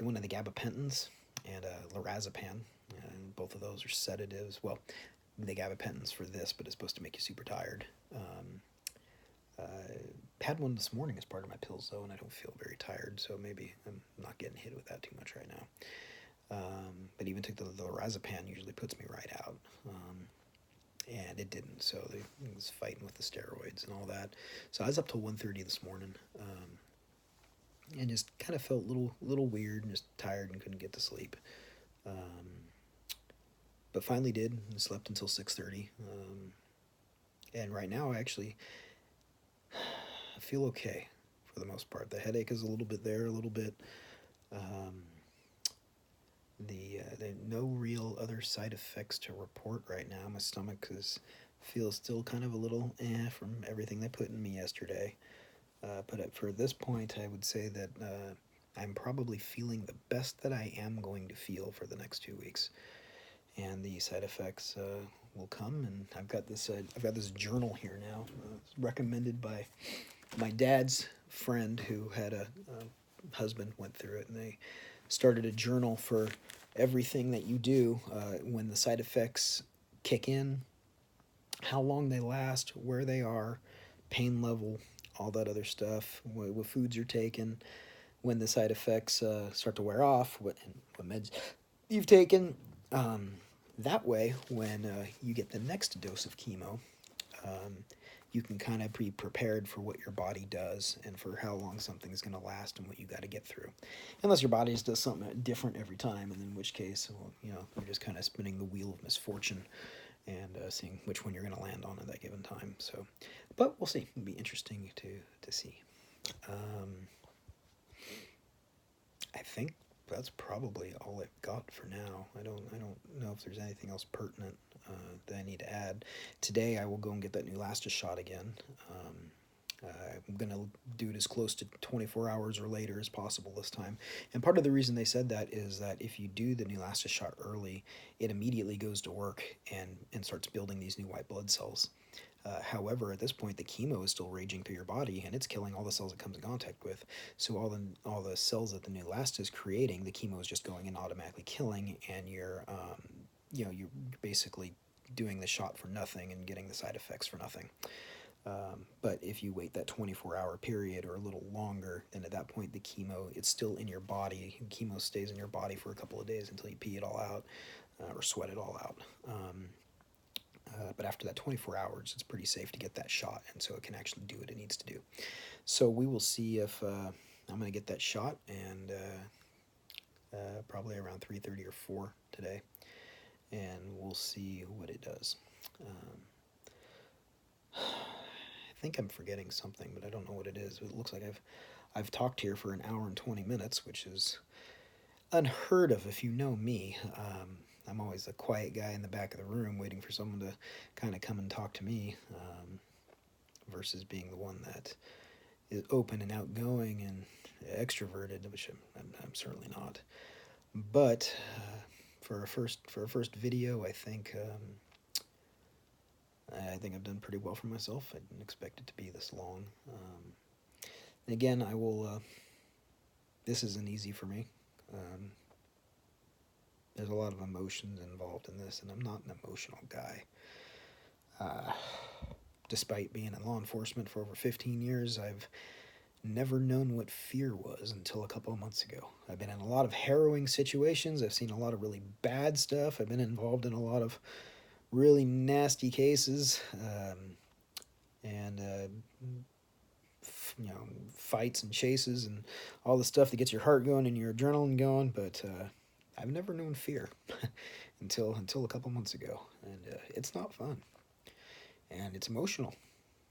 one of the gabapentins and lorazepam, and both of those are sedatives. Well, the gabapentins for this, but it's supposed to make you super tired. Had one this morning as part of my pills, though, and I don't feel very tired, so maybe I'm not getting hit with that too much right now. But even took the lorazepam, usually puts me right out. And it didn't, so it was fighting with the steroids and all that. So I was up till 1:30 this morning, and just kind of felt a little weird and just tired and couldn't get to sleep. But finally did, and slept until 6:30. And right now I actually feel okay for the most part. The headache is a little bit there, a little bit. The no real other side effects to report right now. My stomach feels still kind of a little from everything they put in me yesterday. But for this point, I would say that I'm probably feeling the best that I am going to feel for the next 2 weeks, and the side effects will come. And I've got this journal here now. It's recommended by my dad's friend who had a husband went through it, and they started a journal for everything that you do when the side effects kick in, how long they last, where they are, pain level, all that other stuff, what foods you're taking, when the side effects start to wear off, what meds you've taken. That way, when you get the next dose of chemo, you can kind of be prepared for what your body does and for how long something's going to last and what you got to get through. Unless your body does something different every time, and in which case, well, you're just kind of spinning the wheel of misfortune and seeing which one you're going to land on at that given time. So, but we'll see. It'll be interesting to see. I think that's probably all I've got for now. I don't know if there's anything else pertinent that I need to add. Today I will go and get that new Neulasta shot again. I'm going to do it as close to 24 hours or later as possible this time. And part of the reason they said that is that if you do the new Neulasta shot early, it immediately goes to work and starts building these new white blood cells. However, at this point, the chemo is still raging through your body, and it's killing all the cells it comes in contact with. So all the cells that the new Neulasta is creating, the chemo is just going and automatically killing, and you're basically doing the shot for nothing and getting the side effects for nothing. But if you wait that 24-hour period or a little longer, then at that point the chemo, it's still in your body. Chemo stays in your body for a couple of days until you pee it all out or sweat it all out. But after that 24 hours, it's pretty safe to get that shot, and so it can actually do what it needs to do. So we will see if I'm going to get that shot, and probably around 3:30 or 4 today, and we'll see what it does. I think I'm forgetting something, but I don't know what it is. It looks like I've talked here for an hour and 20 minutes, which is unheard of if you know me. I'm always the quiet guy in the back of the room waiting for someone to kind of come and talk to me, versus being the one that is open and outgoing and extroverted, which I'm certainly not. But for a first video, I think I've done pretty well for myself. I didn't expect it to be this long. And again, I will. This isn't easy for me. There's a lot of emotions involved in this, and I'm not an emotional guy. Despite being in law enforcement for over 15 years, I've never known what fear was until a couple of months ago. I've been in a lot of harrowing situations. I've seen a lot of really bad stuff. I've been involved in a lot of really nasty cases, and fights and chases and all the stuff that gets your heart going and your adrenaline going, but I've never known fear until a couple months ago, and it's not fun, and it's emotional.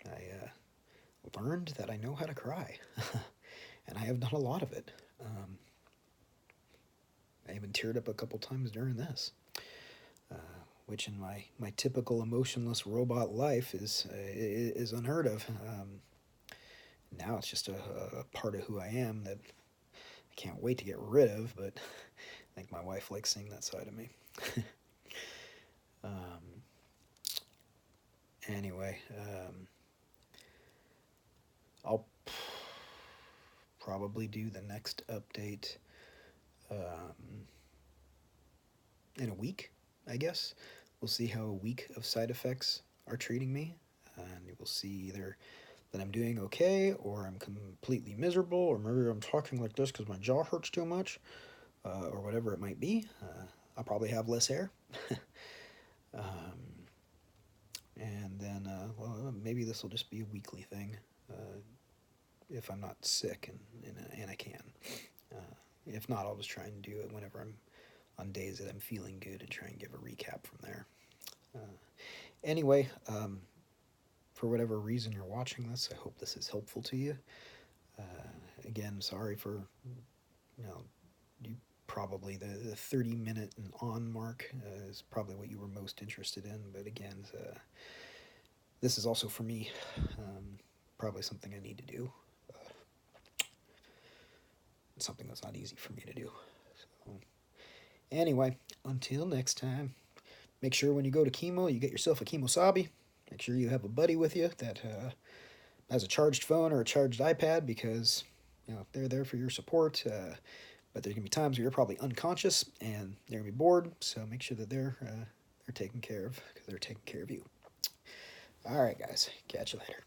I learned that I know how to cry, and I have done a lot of it. I even teared up a couple times during this, which in my typical emotionless robot life is unheard of. Now it's just a part of who I am that I can't wait to get rid of, but I think my wife likes seeing that side of me. Anyway, I'll probably do the next update in a week, I guess. We'll see how a week of side effects are treating me, and we'll see either that I'm doing okay, or I'm completely miserable, or maybe I'm talking like this because my jaw hurts too much, or whatever it might be. I'll probably have less hair. And then, maybe this will just be a weekly thing, if I'm not sick and I can. If not, I'll just try and do it whenever I'm on days that I'm feeling good and try and give a recap from there. Anyway, for whatever reason you're watching this, I hope this is helpful to you. Again, sorry for, you probably the 30-minute and on mark is probably what you were most interested in, but again, this is also for me, probably something I need to do. It's something that's not easy for me to do. So, anyway, until next time, make sure when you go to chemo, you get yourself a chemosabi. Make sure you have a buddy with you that has a charged phone or a charged iPad, because they're there for your support. But there's gonna be times where you're probably unconscious and they're gonna be bored. So make sure that they're taken care of, because they're taking care of you. All right, guys. Catch you later.